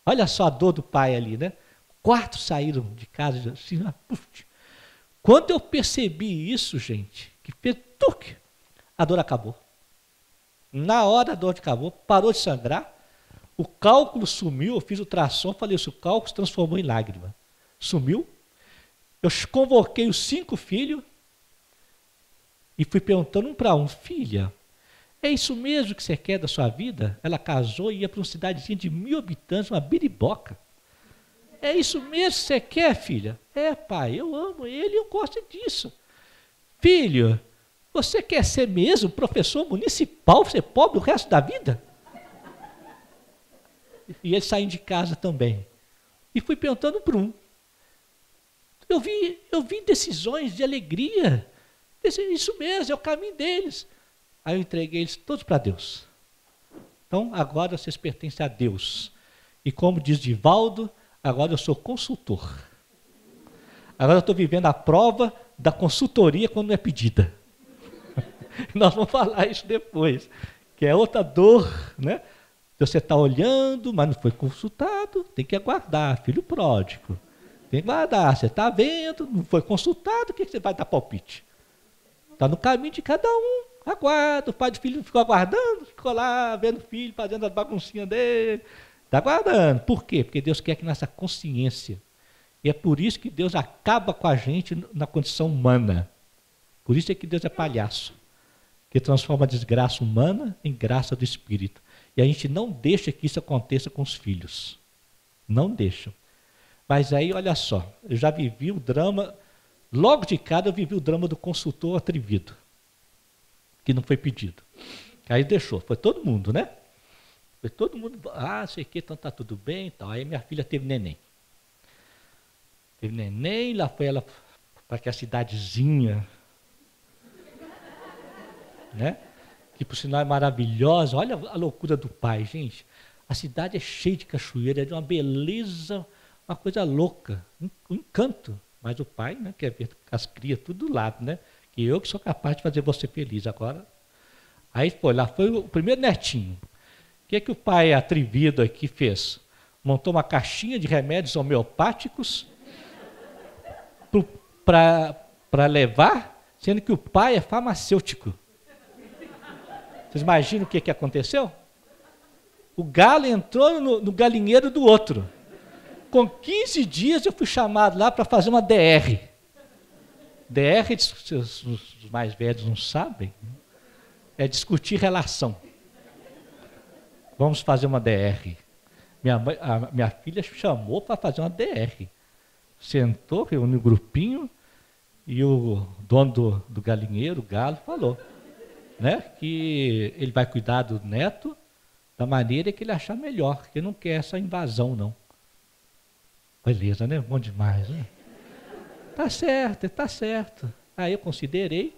Olha só a dor do pai ali, né? 4 saíram de casa, assim, quando eu percebi isso, gente, que fez tuc, a dor acabou. Na hora a dor acabou, parou de sangrar, o cálculo sumiu, eu fiz o ultrassom, falei isso, o cálculo se transformou em lágrima. Sumiu, eu convoquei os 5 filhos e fui perguntando um para um, filha, é isso mesmo que você quer da sua vida? Ela casou e ia para uma cidadezinha de 1000 habitantes, uma biriboca. É isso mesmo que você quer, filha? É, pai, eu amo ele e eu gosto disso. Filho, você quer ser mesmo professor municipal, ser pobre o resto da vida? E eles saem de casa também. E fui perguntando para um. Eu vi decisões de alegria. Isso mesmo, é o caminho deles. Aí eu entreguei eles todos para Deus. Então, agora vocês pertencem a Deus. E como diz Divaldo, agora eu sou consultor. Agora eu estou vivendo a prova da consultoria quando é pedida. Nós vamos falar isso depois, que é outra dor, né? Você está olhando, mas não foi consultado, tem que aguardar, filho pródigo. Tem que aguardar, você está vendo, não foi consultado, o que você vai dar palpite? Está no caminho de cada um, aguarda, o pai do filho ficou aguardando, ficou lá vendo o filho, fazendo as baguncinhas dele, está aguardando. Por quê? Porque Deus quer que nessa consciência. E é por isso que Deus acaba com a gente na condição humana. Por isso é que Deus é palhaço, que transforma a desgraça humana em graça do Espírito. E a gente não deixa que isso aconteça com os filhos. Não deixa. Mas aí, olha só, eu já vivi o drama, logo de cara eu vivi o drama do consultor atrevido, que não foi pedido. Aí deixou, foi todo mundo, né? Foi todo mundo, sei que, então tá tudo bem e tal. Aí minha filha teve neném. Teve neném, lá foi ela para aquela cidadezinha, né? que por sinal é maravilhosa. Olha a loucura do pai, gente. A cidade é cheia de cachoeira, é de uma beleza, uma coisa louca, um encanto. Mas o pai, né, quer ver as crias tudo do lado, né? Que eu que sou capaz de fazer você feliz agora. Aí foi lá, foi o primeiro netinho. O que o pai atrevido aqui fez? Montou uma caixinha de remédios homeopáticos para levar, sendo que o pai é farmacêutico. Vocês imaginam o que aconteceu? O galo entrou no galinheiro do outro. Com 15 dias eu fui chamado lá para fazer uma DR. DR, os mais velhos não sabem, é discutir relação. Vamos fazer uma DR. Minha filha chamou para fazer uma DR. Sentou, reuniu um grupinho e o dono do galinheiro, o galo, falou, né, que ele vai cuidar do neto da maneira que ele achar melhor, que ele não quer essa invasão, não. Beleza, né? Bom demais, né? Tá certo, tá certo. Aí eu considerei,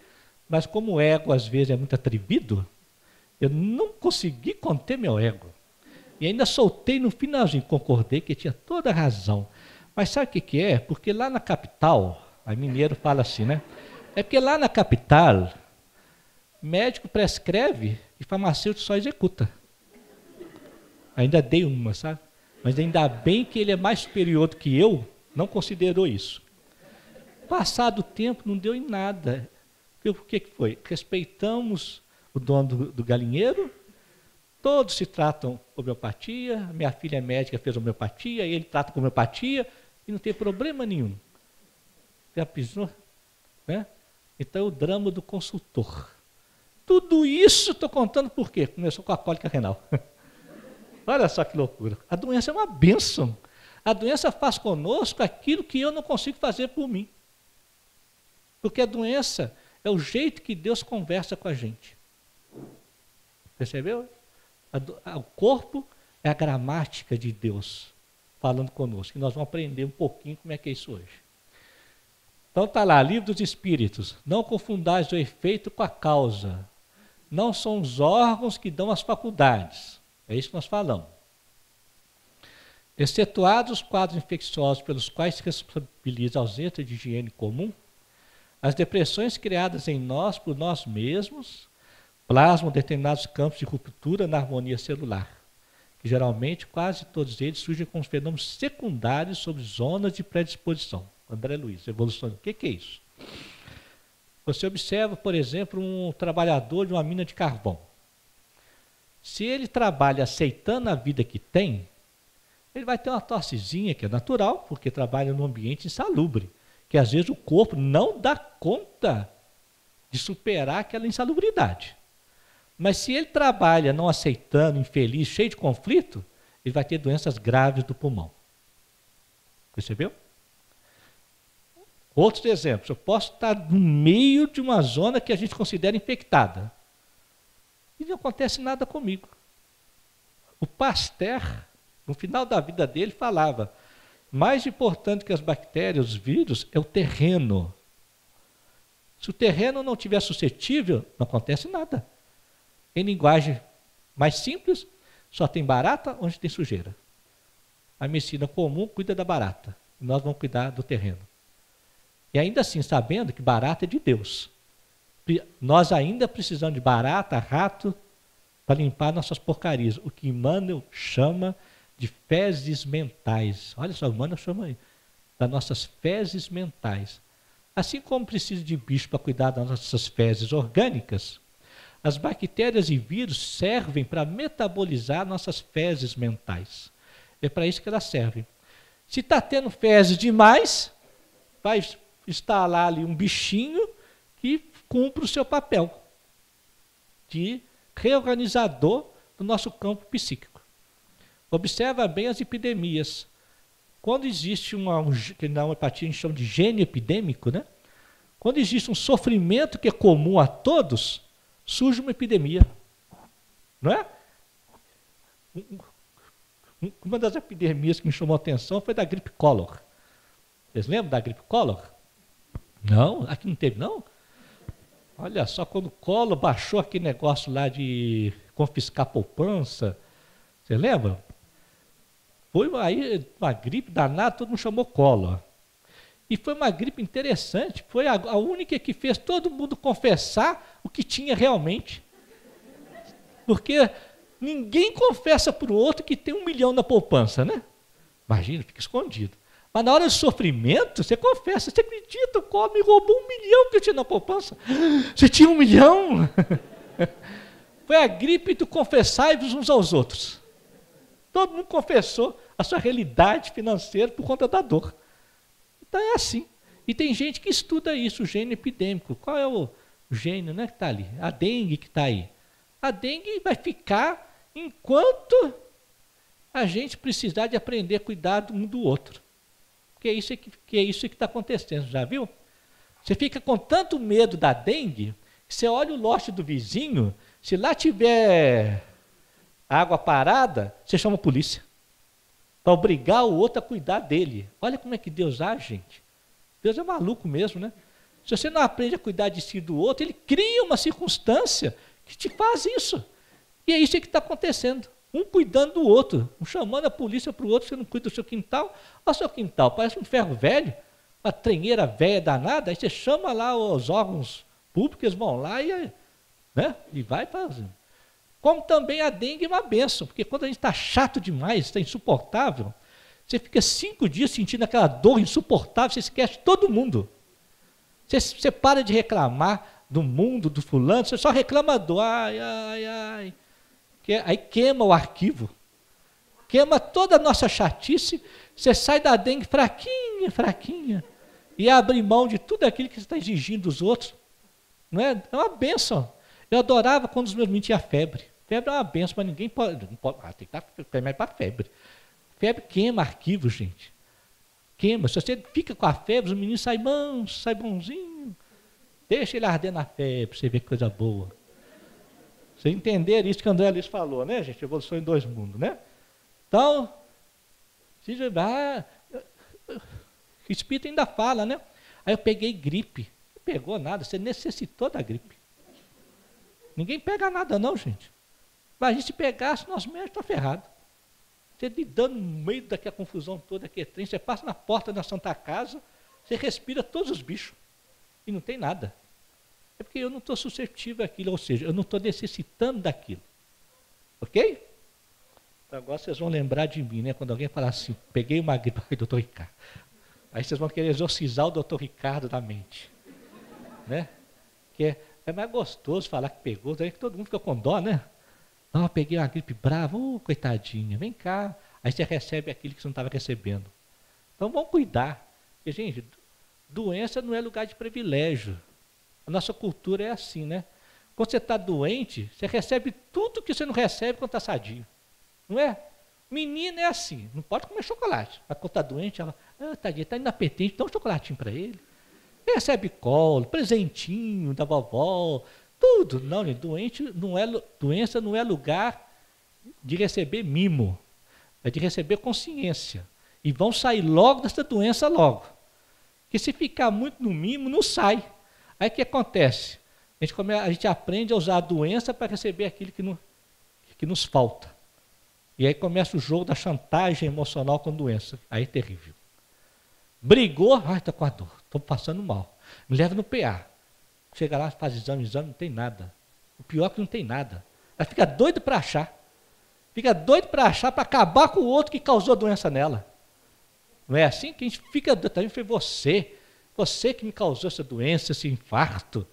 mas como o ego às vezes é muito atrevido, eu não consegui conter meu ego. E ainda soltei no finalzinho, concordei que tinha toda a razão. Mas sabe o que é? Porque lá na capital, a mineiro fala assim, né? É porque lá na capital, médico prescreve e farmacêutico só executa. Ainda dei uma, sabe? Mas ainda bem que ele é mais superior do que eu, não considerou isso. Passado o tempo, não deu em nada. O que foi? Respeitamos o dono do galinheiro, todos se tratam homeopatia, minha filha é médica, fez homeopatia, ele trata com homeopatia, e não tem problema nenhum. Já pensou? Né? Então é o drama do consultor. Tudo isso estou contando por quê? Começou com a cólica renal. Olha só que loucura. A doença é uma bênção. A doença faz conosco aquilo que eu não consigo fazer por mim. Porque a doença é o jeito que Deus conversa com a gente. Percebeu? O corpo é a gramática de Deus falando conosco. E nós vamos aprender um pouquinho como é que é isso hoje. Então está lá, Livro dos Espíritos. Não confundais o efeito com a causa. Não são os órgãos que dão as faculdades. É isso que nós falamos. Excetuados os quadros infecciosos pelos quais se responsabiliza a ausência de higiene comum, as depressões criadas em nós por nós mesmos plasmam determinados campos de ruptura na harmonia celular, que geralmente quase todos eles surgem como fenômenos secundários sobre zonas de predisposição. André Luiz, evolução. O que é isso? Você observa, por exemplo, um trabalhador de uma mina de carvão. Se ele trabalha aceitando a vida que tem, ele vai ter uma tossezinha que é natural, porque trabalha num ambiente insalubre, que às vezes o corpo não dá conta de superar aquela insalubridade. Mas se ele trabalha não aceitando, infeliz, cheio de conflito, ele vai ter doenças graves do pulmão. Percebeu? Outros exemplos, eu posso estar no meio de uma zona que a gente considera infectada. E não acontece nada comigo. O Pasteur, no final da vida dele, falava, mais importante que as bactérias, os vírus, é o terreno. Se o terreno não estiver suscetível, não acontece nada. Em linguagem mais simples, só tem barata onde tem sujeira. A medicina comum cuida da barata, e nós vamos cuidar do terreno. E ainda assim, sabendo que barata é de Deus. Nós ainda precisamos de barata, rato, para limpar nossas porcarias. O que Emmanuel chama de fezes mentais. Olha só, Emmanuel chama aí, das nossas fezes mentais. Assim como precisa de bicho para cuidar das nossas fezes orgânicas, as bactérias e vírus servem para metabolizar nossas fezes mentais. É para isso que elas servem. Se está tendo fezes demais, vai instalar ali um bichinho que cumpre o seu papel de reorganizador do nosso campo psíquico. Observa bem as epidemias. Quando existe que na homeopatia a gente chama de gênio epidêmico, né? Quando existe um sofrimento que é comum a todos, surge uma epidemia. Não é? Uma das epidemias que me chamou a atenção foi da gripe cólera. Vocês lembram da gripe cólera? Não? Aqui não teve, não? Olha só, quando o Collor baixou aquele negócio lá de confiscar a poupança, você lembra? Foi aí uma gripe danada, todo mundo chamou Collor. E foi uma gripe interessante, foi a única que fez todo mundo confessar o que tinha realmente. Porque ninguém confessa para o outro que tem 1 milhão na poupança, né? Imagina, fica escondido. Mas na hora do sofrimento, você confessa, você acredita, o Collor me roubou 1 milhão que eu tinha na poupança. Você tinha 1 milhão? Foi a gripe do confessai-vos uns aos outros. Todo mundo confessou a sua realidade financeira por conta da dor. Então é assim. E tem gente que estuda isso, o gênio epidêmico. Qual é o gênio, né, que está ali? A dengue que está aí. A dengue vai ficar enquanto a gente precisar de aprender a cuidar um do outro. Que é isso que está acontecendo, já viu? Você fica com tanto medo da dengue, que você olha o lote do vizinho, se lá tiver água parada, você chama a polícia. Para obrigar o outro a cuidar dele. Olha como é que Deus age, gente. Deus é maluco mesmo, né? Se você não aprende a cuidar de si e do outro, ele cria uma circunstância que te faz isso. E é isso que está acontecendo. Um cuidando do outro, um chamando a polícia para o outro, você não cuida do seu quintal. Olha o seu quintal, parece um ferro velho, uma trenheira velha danada, aí você chama lá os órgãos públicos, eles vão lá e, né, e vai fazendo. Como também a dengue é uma bênção, porque quando a gente está chato demais, está insuportável, você fica 5 dias sentindo aquela dor insuportável, você esquece todo mundo. Você para de reclamar do mundo, do fulano, você só reclama do ai, ai, ai. Aí queima o arquivo, queima toda a nossa chatice, você sai da dengue fraquinha, fraquinha, e abre mão de tudo aquilo que você está exigindo dos outros. Não é? É uma bênção. Eu adorava quando os meus meninos tinham febre. Febre é uma bênção, mas ninguém pode. Não pode tem que dar remédio para febre. Febre queima arquivos, gente. Queima. Se você fica com a febre, os meninos saem mansos, saem bonzinho. Deixa ele arder na febre, você vê que coisa boa. Você entender isso que o André Luiz falou, né, gente? Evolução em 2 mundos, né? Então, o Espírito ainda fala, né? Aí eu peguei gripe. Não pegou nada, você necessitou da gripe. Ninguém pega nada não, gente. Mas se pegasse, nosso médico está ferrado. Você lidando no meio daquela confusão toda, aquele trem, você passa na porta da Santa Casa, você respira todos os bichos. E não tem nada. É porque eu não estou suscetível àquilo, ou seja, eu não estou necessitando daquilo. Ok? Então agora vocês vão lembrar de mim, né? Quando alguém falar assim, peguei uma gripe, ai, doutor Ricardo. Aí vocês vão querer exorcizar o doutor Ricardo da mente. Né? Que é mais gostoso falar que pegou, daí que todo mundo fica com dó, né? Não, eu peguei uma gripe brava, coitadinha, vem cá. Aí você recebe aquilo que você não estava recebendo. Então vamos cuidar. Porque, gente, doença não é lugar de privilégio. A nossa cultura é assim, né? Quando você está doente, você recebe tudo que você não recebe quando está sadio. Não é? Menina é assim, não pode comer chocolate. Mas quando está doente, ela, tadinha, está inapetente, dá um chocolatinho para ele. Recebe colo, presentinho da vovó, tudo. Não, gente, doença não é lugar de receber mimo, é de receber consciência. E vão sair logo dessa doença logo. Porque se ficar muito no mimo, não sai. Aí o que acontece? A gente aprende a usar a doença para receber aquilo que nos falta. E aí começa o jogo da chantagem emocional com doença. Aí é terrível. Brigou, ai, estou com a dor, estou passando mal. Me leva no PA. Chega lá, faz exame, não tem nada. O pior é que não tem nada. Ela fica doido para achar. Fica doido para achar, para acabar com o outro que causou a doença nela. Não é assim que a gente fica doido? Também foi você que me causou essa doença, esse infarto.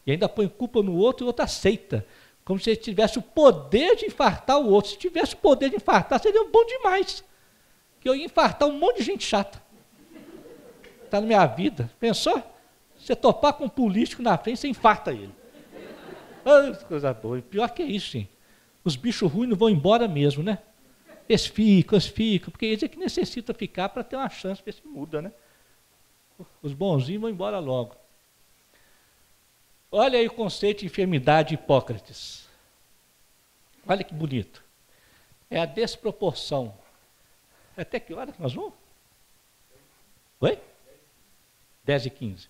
E ainda põe culpa no outro e o outro aceita. Como se ele tivesse o poder de infartar o outro. Se tivesse o poder de infartar, seria bom demais. Que eu ia infartar um monte de gente chata. Está na minha vida. Pensou? Você topar com um político na frente, você infarta ele. Ah, coisa boa. Pior que é isso, gente. Os bichos ruins não vão embora mesmo, né? Eles ficam, porque eles é que necessitam ficar para ter uma chance de ver se muda, né? Os bonzinhos vão embora logo. Olha aí o conceito de enfermidade de Hipócrates. Olha que bonito. É a desproporção. Até que hora nós vamos? Oi? 10h15.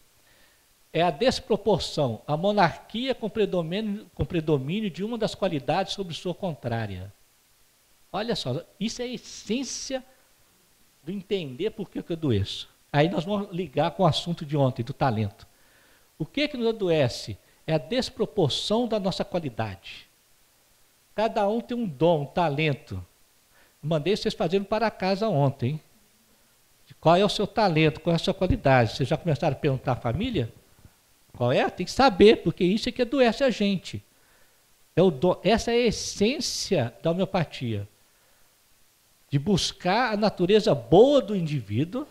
é a desproporção, a monarquia com predomínio de uma das qualidades sobre sua contrária. Olha só, isso é a essência do entender por que eu adoeço. Aí nós vamos ligar com o assunto de ontem, do talento. O que nos adoece? É a desproporção da nossa qualidade. Cada um tem um dom, um talento. Mandei vocês fazerem para casa ontem. Qual é o seu talento, qual é a sua qualidade? Vocês já começaram a perguntar à família? Qual é? Tem que saber, porque isso é que adoece a gente. Essa é a essência da homeopatia. De buscar a natureza boa do indivíduo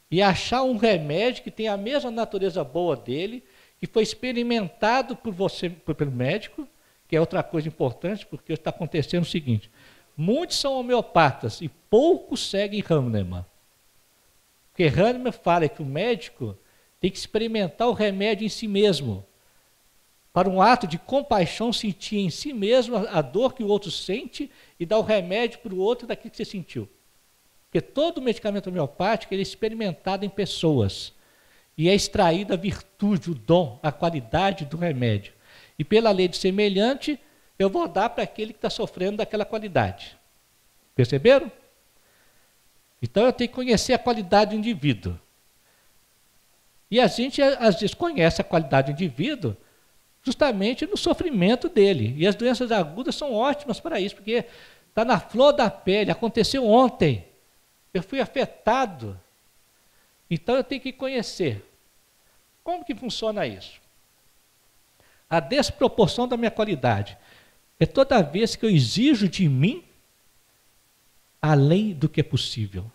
e achar um remédio que tem a mesma natureza boa dele, que foi experimentado por você, pelo médico, que é outra coisa importante, porque está acontecendo o seguinte: muitos são homeopatas e poucos seguem Hahnemann. Porque Hahnemann fala que o médico tem que experimentar o remédio em si mesmo, para um ato de compaixão, sentir em si mesmo a dor que o outro sente e dar o remédio para o outro daquilo que você sentiu. Porque todo medicamento homeopático ele é experimentado em pessoas e é extraída a virtude, o dom, a qualidade do remédio. E pela lei de semelhante, eu vou dar para aquele que está sofrendo daquela qualidade. Perceberam? Então eu tenho que conhecer a qualidade do indivíduo. E a gente às vezes conhece a qualidade do indivíduo justamente no sofrimento dele. E as doenças agudas são ótimas para isso, porque está na flor da pele, aconteceu ontem. Eu fui afetado. Então eu tenho que conhecer. Como que funciona isso? A desproporção da minha qualidade é toda vez que eu exijo de mim além do que é possível.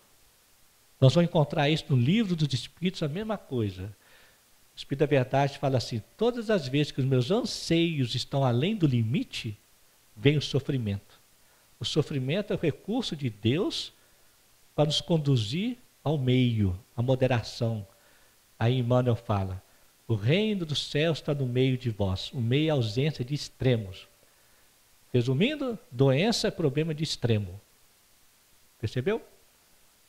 Nós vamos encontrar isso no livro dos Espíritos, a mesma coisa. O Espírito da Verdade fala assim: todas as vezes que os meus anseios estão além do limite, vem o sofrimento. O sofrimento é o recurso de Deus para nos conduzir ao meio, à moderação. Aí Emmanuel fala: o reino dos céus está no meio de vós. O meio é a ausência de extremos. Resumindo, doença é problema de extremo. Percebeu?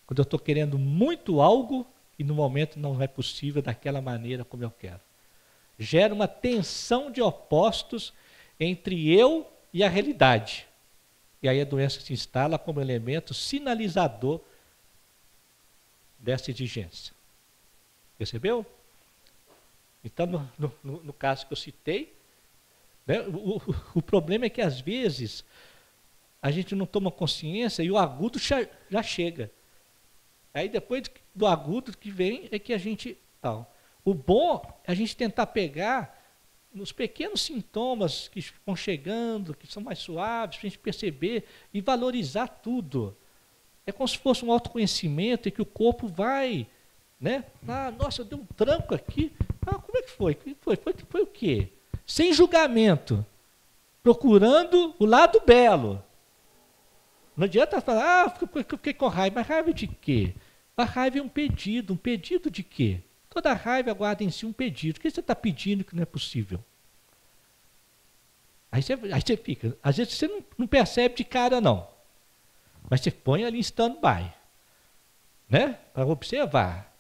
Quando eu estou querendo muito algo e no momento não é possível daquela maneira como eu quero. Gera uma tensão de opostos entre eu e a realidade. E aí a doença se instala como elemento sinalizador dessa exigência. Percebeu? Então, no caso que eu citei, né, o problema é que às vezes a gente não toma consciência e o agudo já chega. Aí depois do agudo que vem é que a gente... Tal. O bom é a gente tentar pegar nos pequenos sintomas que vão chegando, que são mais suaves, para a gente perceber e valorizar tudo. É como se fosse um autoconhecimento e que o corpo vai, né? Ah, nossa, eu dei um tranco aqui. Ah, como é que foi? Foi o quê? Sem julgamento, procurando o lado belo. Não adianta falar, ah, fiquei com raiva. Mas raiva de quê? A raiva é um pedido de quê? Toda raiva guarda em si um pedido. O que você está pedindo que não é possível? Aí você fica, às vezes você não percebe de cara não, mas você põe ali em stand-by, né? Para observar.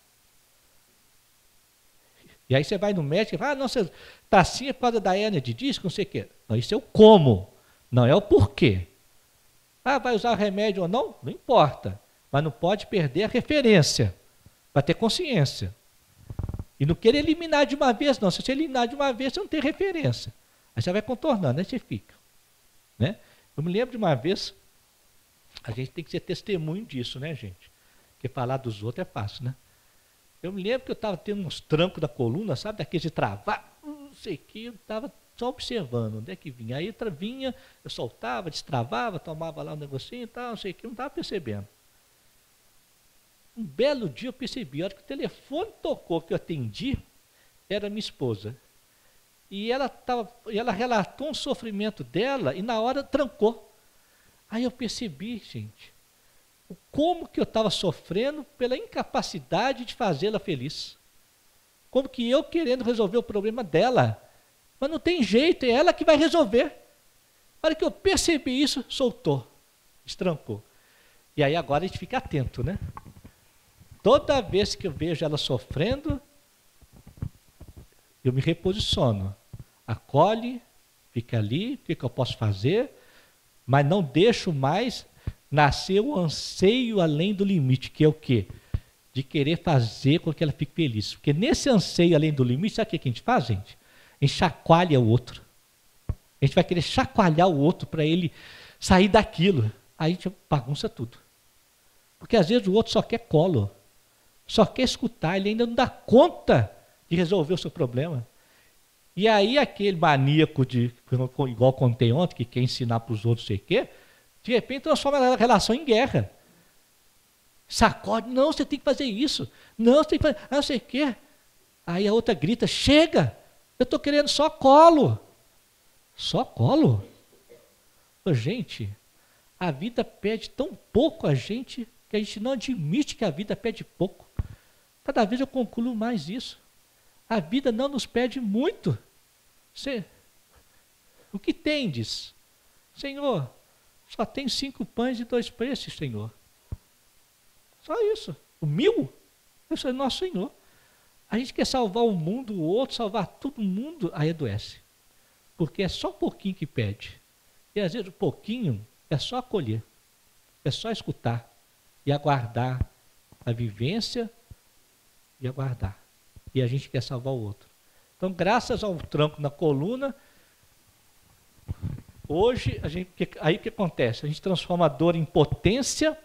E aí você vai no médico e fala, ah, não, você está assim por causa da hérnia de disco, não sei o quê. Não, isso é o como, não é o porquê. Ah, vai usar remédio ou não? Não importa. Mas não pode perder a referência, para ter consciência. E não querer eliminar de uma vez, não. Se você eliminar de uma vez, você não tem referência. Aí você vai contornando, aí você fica. Né? Eu me lembro de uma vez, a gente tem que ser testemunho disso, né, gente? Porque falar dos outros é fácil, né? Eu me lembro que eu estava tendo uns trancos da coluna, sabe? Daqueles de travar, não sei o que, eu estava só observando onde é que vinha. Aí vinha, eu soltava, destravava, tomava lá um negocinho e tal, não sei o que, não estava percebendo. Um belo dia eu percebi, a hora que o telefone tocou, que eu atendi, era minha esposa. E ela relatou um sofrimento dela e na hora trancou. Aí eu percebi, gente, como que eu estava sofrendo pela incapacidade de fazê-la feliz. Como que eu querendo resolver o problema dela. Mas não tem jeito, é ela que vai resolver. A hora que eu percebi isso, soltou, destrancou. E aí agora a gente fica atento, né? Toda vez que eu vejo ela sofrendo, eu me reposiciono. Acolhe, fica ali, o que eu posso fazer, mas não deixo mais nascer o anseio além do limite, que é o quê? De querer fazer com que ela fique feliz. Porque nesse anseio além do limite, sabe o que a gente faz, gente? A gente chacoalha o outro. A gente vai querer chacoalhar o outro para ele sair daquilo. Aí a gente bagunça tudo. Porque às vezes o outro só quer colo, só quer escutar, ele ainda não dá conta de resolver o seu problema. E aí aquele maníaco, igual contei ontem, que quer ensinar para os outros sei o quê, de repente transforma a relação em guerra. Sacode, não, você tem que fazer isso, não, você tem que fazer, não sei o quê. Aí a outra grita, chega, eu estou querendo só colo. Só colo? Ô, gente, a vida pede tão pouco a gente, que a gente não admite que a vida pede pouco. Cada vez eu concluo mais isso. A vida não nos pede muito. O que tendes? Senhor, só tem 5 pães e 2 peixes, Senhor. Só isso. O 1000? Isso é nosso Senhor. A gente quer salvar o mundo, o outro, salvar todo mundo, aí adoece. Porque é só um pouquinho que pede. E às vezes um pouquinho é só acolher. É só escutar e aguardar a vivência e aguardar. E a gente quer salvar o outro. Então, graças ao tranco na coluna, hoje, aí o que acontece? A gente transforma a dor em potência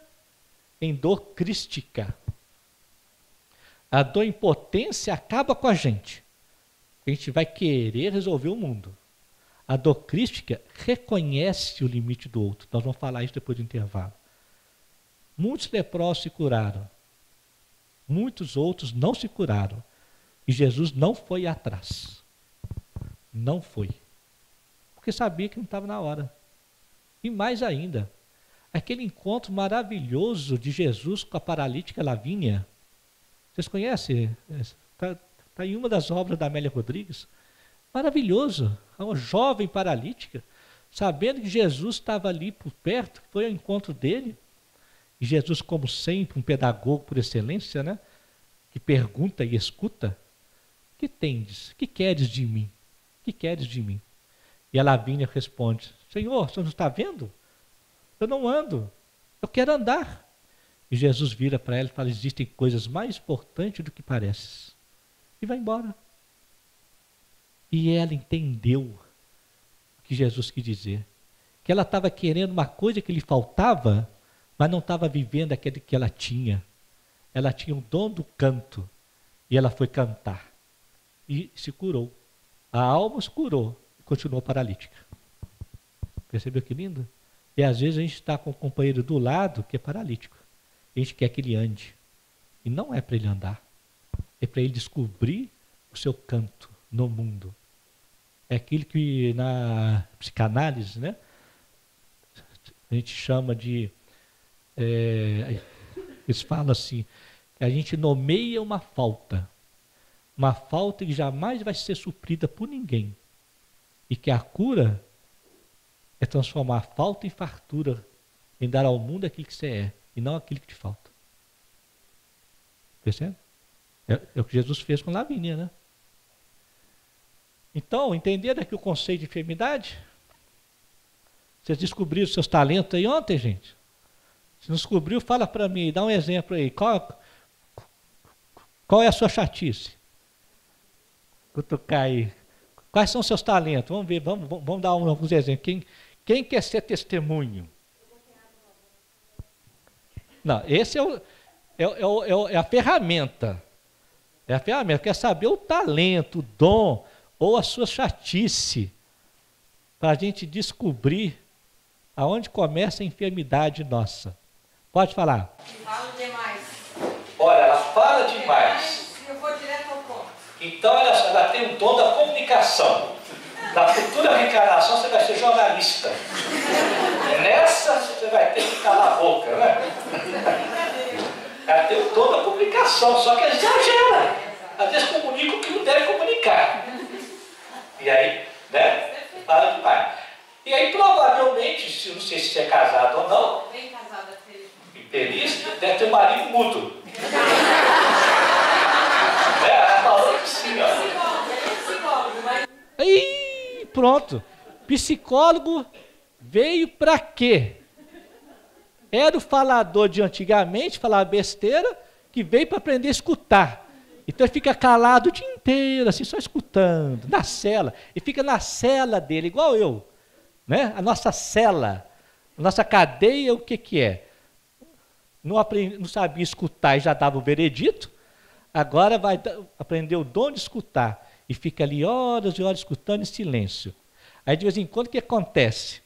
em dor crística. A dor em potência acaba com a gente. A gente vai querer resolver o mundo. A dor crística reconhece o limite do outro. Nós vamos falar isso depois do intervalo. Muitos leprosos se curaram. Muitos outros não se curaram. E Jesus não foi atrás. Não foi. Porque sabia que não estava na hora. E mais ainda, aquele encontro maravilhoso de Jesus com a paralítica Lavínia. Vocês conhecem? Está em uma das obras da Amélia Rodrigues. Maravilhoso. Uma jovem paralítica, sabendo que Jesus estava ali por perto, foi ao encontro dele. E Jesus, como sempre, um pedagogo por excelência, né? Que pergunta e escuta. Que tendes? Que queres de mim? Que queres de mim? E a Lavínia responde, Senhor, você não está vendo? Eu não ando, eu quero andar. E Jesus vira para ela e fala, existem coisas mais importantes do que pareces. E vai embora. E ela entendeu o que Jesus quis dizer. Que ela estava querendo uma coisa que lhe faltava, mas não estava vivendo aquele que ela tinha. Ela tinha o dom do canto. E ela foi cantar. E se curou. A alma se curou e continuou paralítica. Percebeu que lindo? E às vezes a gente está com um companheiro do lado que é paralítico. A gente quer que ele ande. E não é para ele andar. É para ele descobrir o seu canto no mundo. É aquilo que na psicanálise, né, a gente chama de... eles falam assim, que a gente nomeia uma falta que jamais vai ser suprida por ninguém. E que a cura é transformar a falta em fartura, em dar ao mundo aquilo que você é, e não aquilo que te falta. Percebe? É o que Jesus fez com Lavínia, né? Então, entenderam aqui o conceito de enfermidade? Vocês descobriram os seus talentos aí ontem, gente? Se não descobriu, fala para mim, dá um exemplo aí. Qual é a sua chatice? Cutucar aí. Quais são os seus talentos? Vamos ver, vamos dar alguns exemplos. Quem quer ser testemunho? Não, esse é a ferramenta. É a ferramenta. Quer saber o talento, o dom, ou a sua chatice, para a gente descobrir aonde começa a enfermidade nossa. Pode falar.
Fala demais.
Olha, ela fala demais.
Eu vou direto ao ponto.
Então ela tem o dom da comunicação. Na futura reencarnação você vai ser jornalista. Nessa você vai ter que calar a boca, né? Ela tem o dom da comunicação, só que exagera. Às vezes comunica o que não deve comunicar. E aí, né? Fala demais. E aí, provavelmente, não sei se você é casado ou não,
Bem casada, feliz.
feliz, deve ter um marido mudo. Ela falou que sim, ó. Aí, pronto. Psicólogo veio para quê? Era o falador de antigamente, falava besteira, que veio para aprender a escutar. Então ele fica calado o dia inteiro, assim, só escutando, na cela. E fica na cela dele, igual eu. Né? A nossa cela, a nossa cadeia, o que que é? Não sabia escutar e já dava o veredito, agora vai aprender o dom de escutar. E fica ali horas e horas escutando em silêncio. Aí de vez em quando o que acontece?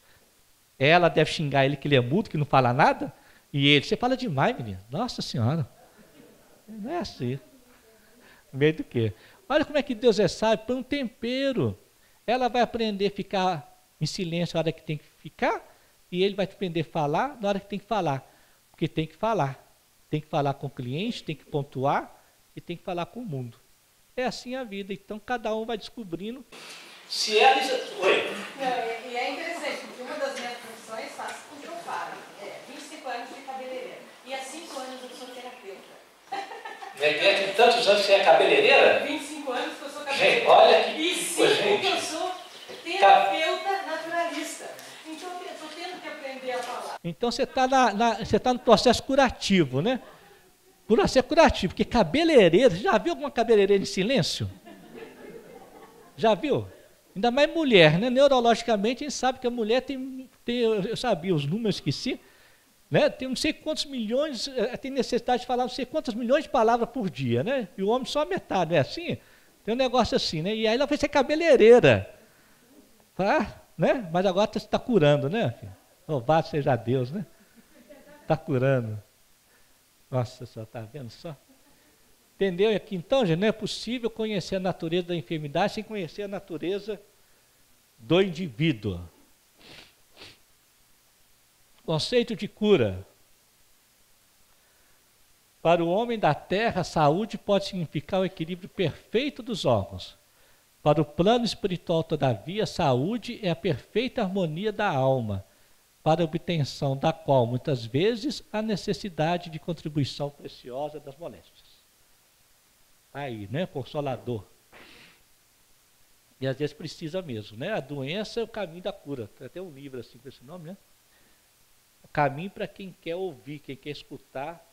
Ela deve xingar ele que ele é mudo, que não fala nada, e ele, você fala demais, menina. Nossa Senhora, não é assim. Meio do quê? Olha como é que Deus é sábio, põe um tempero. Ela vai aprender a ficar em silêncio na hora que tem que ficar, e ele vai aprender a falar na hora que tem que falar. Porque tem que falar. Tem que falar com o cliente, tem que pontuar e tem que falar com o mundo. É assim a vida. Então cada um vai descobrindo. Se ela... Oi.
Não, e é interessante, porque uma das minhas funções faz com que eu falo. 25 anos de cabeleireira. E há 5 anos eu sou terapeuta.
Tem tantos anos que você é cabeleireira?
25 anos que eu sou cabeleireira.
Gente, olha que
E 5
gente.
que eu sou terapeuta naturalista. Então eu estou tendo que aprender a falar.
Então você está no processo curativo, né? Processo curativo, porque cabeleireira, você já viu alguma cabeleireira em silêncio? Já viu? Ainda mais mulher, né? Neurologicamente a gente sabe que a mulher tem eu sabia os números, esqueci, né? Tem não sei quantos milhões, tem necessidade de falar não sei quantas milhões de palavras por dia, né? E o homem só a metade, não é assim? Tem um negócio assim, né? E aí ela vai ser cabeleireira. Tá? Né? Mas agora você está curando, né? Louvado seja Deus, né? Está curando. Nossa, só está vendo só? Entendeu aqui então, gente? Não é possível conhecer a natureza da enfermidade sem conhecer a natureza do indivíduo. Conceito de cura. Para o homem da terra, a saúde pode significar o equilíbrio perfeito dos órgãos. Para o plano espiritual, todavia, a saúde é a perfeita harmonia da alma, para a obtenção da qual, muitas vezes, há necessidade de contribuição preciosa das moléstias. Aí, né? Consolador. E às vezes precisa mesmo, né? A doença é o caminho da cura. Tem até um livro assim com esse nome, né? O caminho para quem quer ouvir, quem quer escutar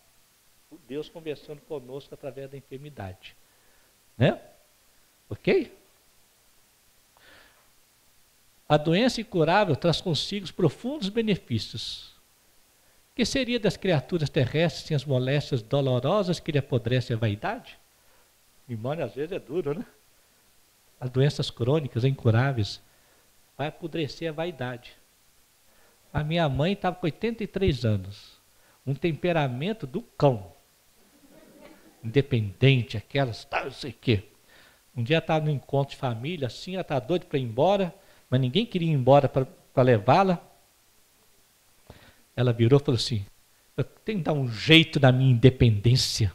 o Deus conversando conosco através da enfermidade. Né? Ok? A doença incurável traz consigo os profundos benefícios. O que seria das criaturas terrestres sem as moléstias dolorosas que lhe apodrecem a vaidade? Embora às vezes é duro, né? As doenças crônicas, incuráveis, vai apodrecer a vaidade. A minha mãe estava com 83 anos, um temperamento do cão, independente, aquelas, não sei o quê. Um dia estava no encontro de família, assim, ela estava doida para ir embora, mas ninguém queria ir embora para levá-la. Ela virou e falou assim, eu tenho que dar um jeito na minha independência.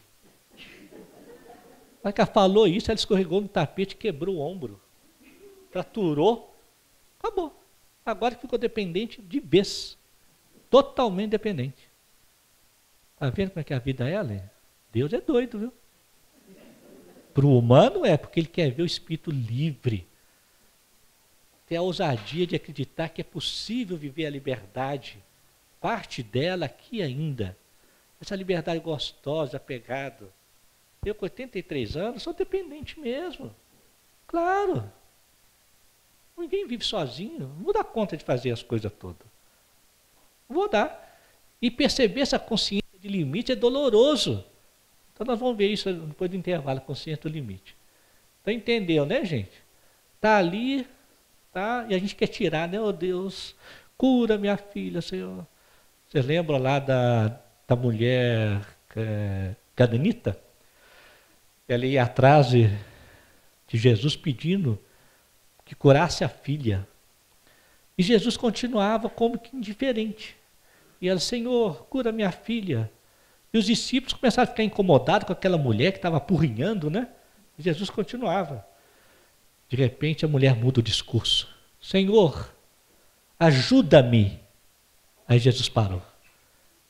Na hora que ela falou isso, ela escorregou no tapete e quebrou o ombro. Fraturou, acabou. Agora ficou dependente de vez. Totalmente dependente. Está vendo como é que a vida é, Lê? Deus é doido, viu? Para o humano é, porque ele quer ver o espírito livre. Ter a ousadia de acreditar que é possível viver a liberdade. Parte dela aqui ainda. Essa liberdade gostosa, apegado. Eu com 83 anos sou dependente mesmo. Claro. Ninguém vive sozinho. Não vou dar conta de fazer as coisas todas. Não vou dar. E perceber essa consciência de limite é doloroso. Então nós vamos ver isso depois do intervalo, a consciência do limite. Então entendeu, né, gente? Está ali, tá? E a gente quer tirar, né? Oh Deus, cura minha filha, Senhor. Você lembra lá da mulher gadanita? Ela ia atrás de Jesus pedindo que curasse a filha. E Jesus continuava como que indiferente. E ela, Senhor, cura minha filha. E os discípulos começaram a ficar incomodados com aquela mulher que estava apurrinhando, né? E Jesus continuava. De repente a mulher muda o discurso. Senhor, ajuda-me. Aí Jesus parou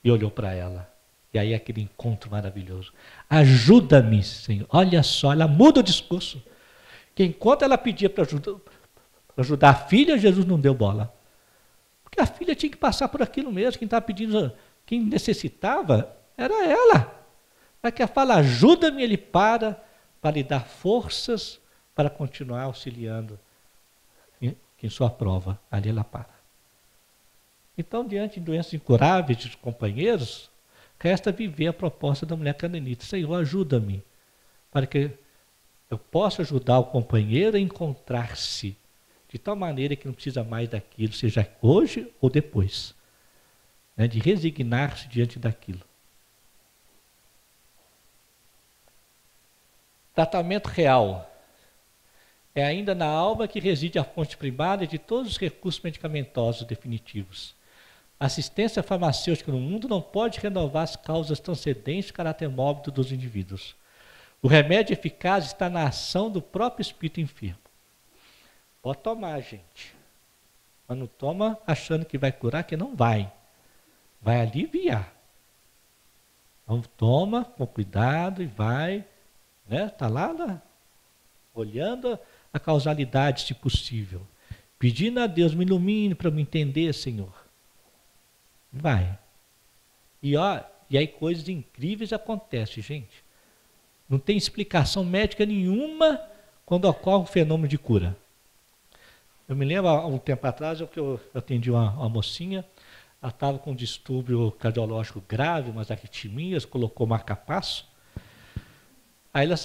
e olhou para ela. E aí aquele encontro maravilhoso. Ajuda-me, Senhor. Olha só, ela muda o discurso. Que enquanto ela pedia para Para ajudar a filha, Jesus não deu bola. Porque a filha tinha que passar por aquilo mesmo. Quem estava pedindo, quem necessitava, era ela. Aí que ela fala, ajuda-me, ele para lhe dar forças para continuar auxiliando em sua prova. Ali ela para. Então, diante de doenças incuráveis dos companheiros, resta viver a proposta da mulher canaanita. Senhor, ajuda-me, para que eu possa ajudar o companheiro a encontrar-se, de tal maneira que não precisa mais daquilo, seja hoje ou depois, né, de resignar-se diante daquilo. Tratamento real. É ainda na alma que reside a fonte primária de todos os recursos medicamentosos definitivos. A assistência farmacêutica no mundo não pode renovar as causas transcendentes do caráter mórbido dos indivíduos. O remédio eficaz está na ação do próprio espírito enfermo. Pode tomar, gente. Mas não toma achando que vai curar, que não vai. Vai aliviar. Então toma com cuidado e vai, né? Está lá olhando a causalidade, se possível. Pedindo a Deus, me ilumine para me entender, Senhor. Vai. E aí coisas incríveis acontecem, gente. Não tem explicação médica nenhuma quando ocorre um fenômeno de cura. Eu me lembro, há um tempo atrás, eu atendi uma mocinha, ela estava com um distúrbio cardiológico grave, umas arritmias, colocou marca-passo. Aí ela,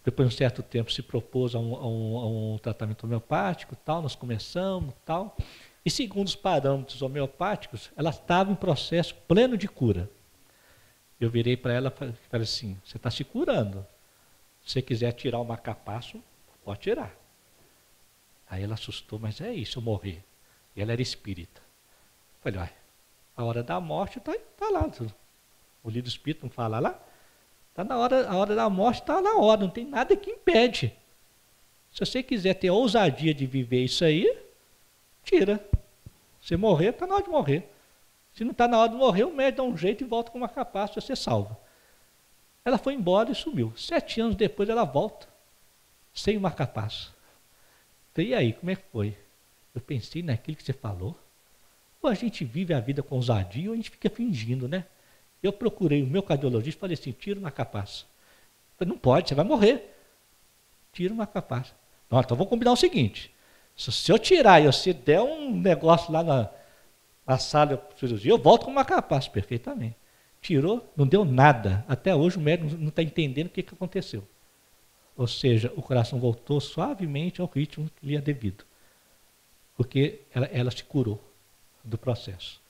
depois de um certo tempo, se propôs a um tratamento homeopático, tal, nós começamos, tal. E segundo os parâmetros homeopáticos, ela estava em processo pleno de cura. Eu virei para ela e falei assim, você está se curando. Se você quiser tirar o marca-passo, pode tirar. Aí ela assustou, mas é isso, eu morrer. E ela era espírita. Eu falei, a hora da morte está lá. O livro espírita não fala lá? Tá na hora, a hora da morte está na hora, não tem nada que impede. Se você quiser ter a ousadia de viver isso aí, tira. Se morrer, está na hora de morrer. Se não está na hora de morrer, o médico dá um jeito e volta com uma capacete, você salva. Ela foi embora e sumiu. 7 anos depois ela volta, sem o marca-passo. E aí, como é que foi? Eu pensei naquilo que você falou. Ou a gente vive a vida com ousadia, ou a gente fica fingindo, né? Eu procurei o meu cardiologista e falei assim, tira o marca-passo. Falei, não pode, você vai morrer. Tira o marca-passo. Não, então vamos combinar o seguinte, se eu tirar e você der um negócio lá na sala de cirurgia, eu volto com o marca-passo, perfeitamente. Tirou, não deu nada. Até hoje o médico não está entendendo o que aconteceu. Ou seja, o coração voltou suavemente ao ritmo que lhe é devido. Porque ela se curou do processo.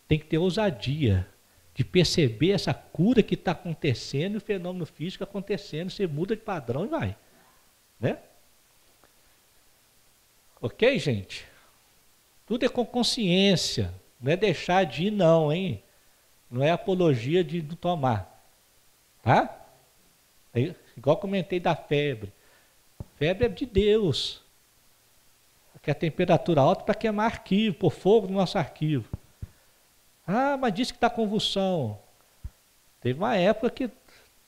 Tem que ter ousadia de perceber essa cura que está acontecendo e o fenômeno físico acontecendo. Você muda de padrão e vai. Né? Ok, gente? Tudo é com consciência. Não é deixar de ir, não, hein? Não é apologia de não tomar. Tá? Igual comentei da febre. Febre é de Deus. Que a temperatura alta para queimar arquivo, pôr fogo no nosso arquivo. Ah, mas disse que está convulsão. Teve uma época que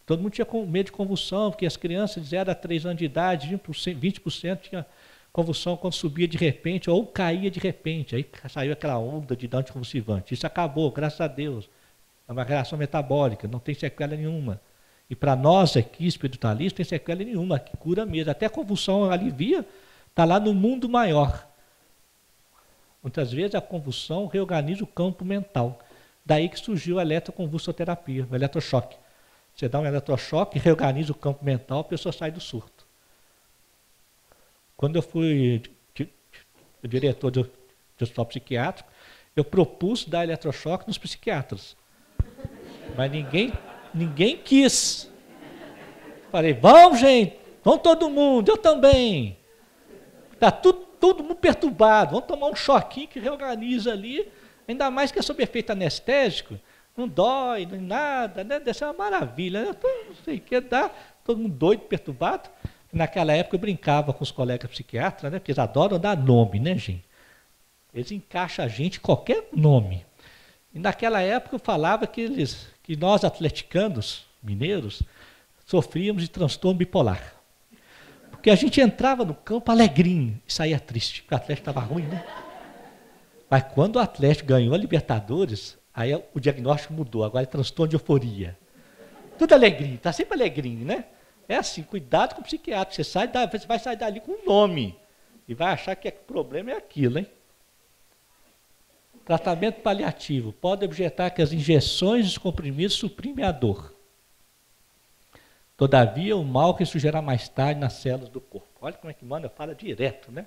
todo mundo tinha medo de convulsão, porque as crianças de 0 a 3 anos de idade, 20% tinha convulsão quando subia de repente ou caía de repente. Aí saiu aquela onda de anticonvulsivante. Isso acabou, graças a Deus. É uma reação metabólica, não tem sequela nenhuma. E para nós aqui, espiritualistas, tem sequela nenhuma, que cura mesmo. Até a convulsão alivia, está lá no mundo maior. Muitas vezes a convulsão reorganiza o campo mental. Daí que surgiu a eletroconvulsoterapia, o eletrochoque. Você dá um eletrochoque, reorganiza o campo mental, a pessoa sai do surto. Quando eu fui diretor de hospital psiquiátrico, eu propus dar eletrochoque nos psiquiatras. Mas ninguém quis. Falei, vamos, gente, vamos todo mundo, eu também. Está todo mundo perturbado, vamos tomar um choquinho que reorganiza ali, ainda mais que é sob efeito anestésico, não dói, nem nada, né? Deve ser uma maravilha, né? Não sei o que dá, todo mundo doido, perturbado. Naquela época eu brincava com os colegas psiquiatras, né? Porque eles adoram dar nome, né, gente? Eles encaixam a gente em qualquer nome. E naquela época eu falava que nós atleticanos, mineiros, sofríamos de transtorno bipolar. Porque a gente entrava no campo alegrinho e saía triste, porque o Atlético estava ruim, né? Mas quando o Atlético ganhou a Libertadores, aí o diagnóstico mudou, agora é transtorno de euforia. Tudo alegrinho, está sempre alegrinho, né? É assim, cuidado com o psiquiatra, você vai sair dali com um nome e vai achar que o problema é aquilo, hein? Tratamento paliativo. Pode objetar que as injeções dos comprimidos suprimem a dor. Todavia, o mal ressurgirá mais tarde nas células do corpo. Olha como é que manda, fala direto, né?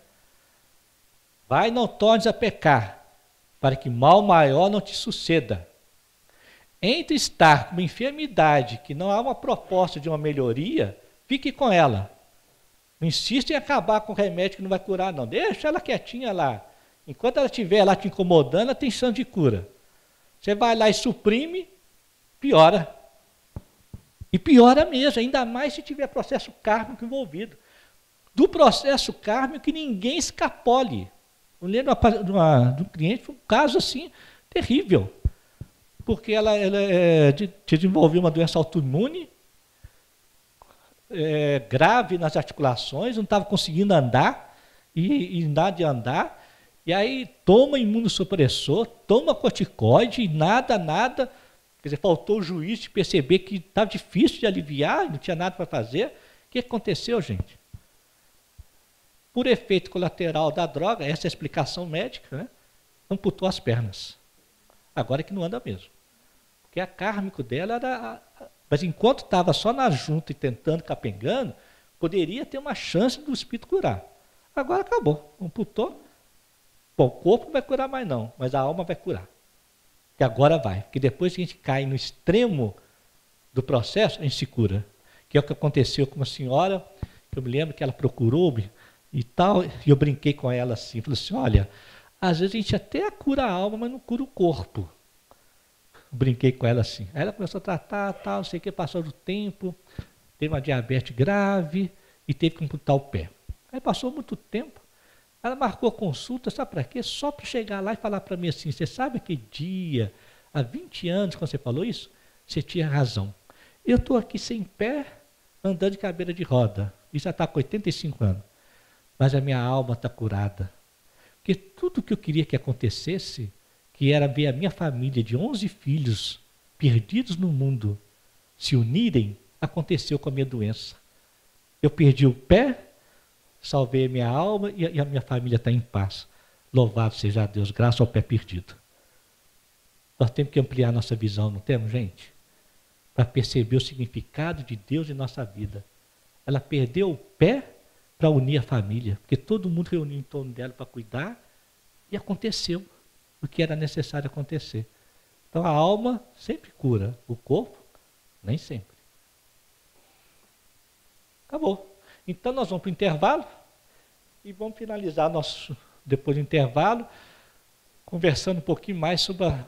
Vai, não tornes a pecar, para que mal maior não te suceda. Entre estar com uma enfermidade que não há uma proposta de uma melhoria, fique com ela. Não insista em acabar com o remédio que não vai curar, não. Deixa ela quietinha lá. Enquanto ela estiver lá te incomodando, ela tem chance de cura. Você vai lá e suprime, piora. E piora mesmo, ainda mais se tiver processo kármico envolvido. Do processo kármico que ninguém escapole. Eu lembro de um cliente, foi um caso assim, terrível. Porque ela desenvolveu uma doença autoimune, grave nas articulações, não estava conseguindo andar, e nada de andar. E aí toma imunossupressor, toma corticoide, e nada. Quer dizer, faltou o juiz de perceber que estava difícil de aliviar, não tinha nada para fazer. O que aconteceu, gente? Por efeito colateral da droga, essa é a explicação médica, né? Amputou as pernas. Agora é que não anda mesmo. Porque a kármico dela era... Mas enquanto estava só na junta e tentando, capengando, poderia ter uma chance do espírito curar. Agora acabou, amputou. Bom, o corpo não vai curar mais não, mas a alma vai curar. E agora vai, porque depois que a gente cai no extremo do processo, a gente se cura. Que é o que aconteceu com uma senhora, que eu me lembro que ela procurou-me e tal, e eu brinquei com ela assim, falei assim, olha, às vezes a gente até cura a alma, mas não cura o corpo. Brinquei com ela assim. Aí ela começou a tratar, tal, não sei o que, passou do tempo, teve uma diabetes grave e teve que amputar o pé. Aí passou muito tempo, ela marcou a consulta, sabe para quê? Só para chegar lá e falar para mim assim, você sabe aquele dia, há 20 anos, quando você falou isso, você tinha razão. Eu estou aqui sem pé, andando de cadeira de roda, e já está com 85 anos, mas a minha alma está curada. Porque tudo que eu queria que acontecesse, que era ver a minha família de 11 filhos perdidos no mundo se unirem, aconteceu com a minha doença. Eu perdi o pé, salvei a minha alma e a minha família está em paz. Louvado seja Deus, graças ao pé perdido. Nós temos que ampliar nossa visão, não temos, gente? Para perceber o significado de Deus em nossa vida. Ela perdeu o pé para unir a família, porque todo mundo reuniu em torno dela para cuidar e aconteceu o que era necessário acontecer. Então a alma sempre cura, o corpo nem sempre. Acabou. Então nós vamos para o intervalo e vamos finalizar depois do intervalo, conversando um pouquinho mais sobre a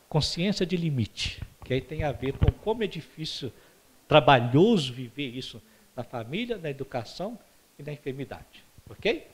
consciência de limite, que aí tem a ver com como é difícil, trabalhoso viver isso na família, na educação e na enfermidade. Ok?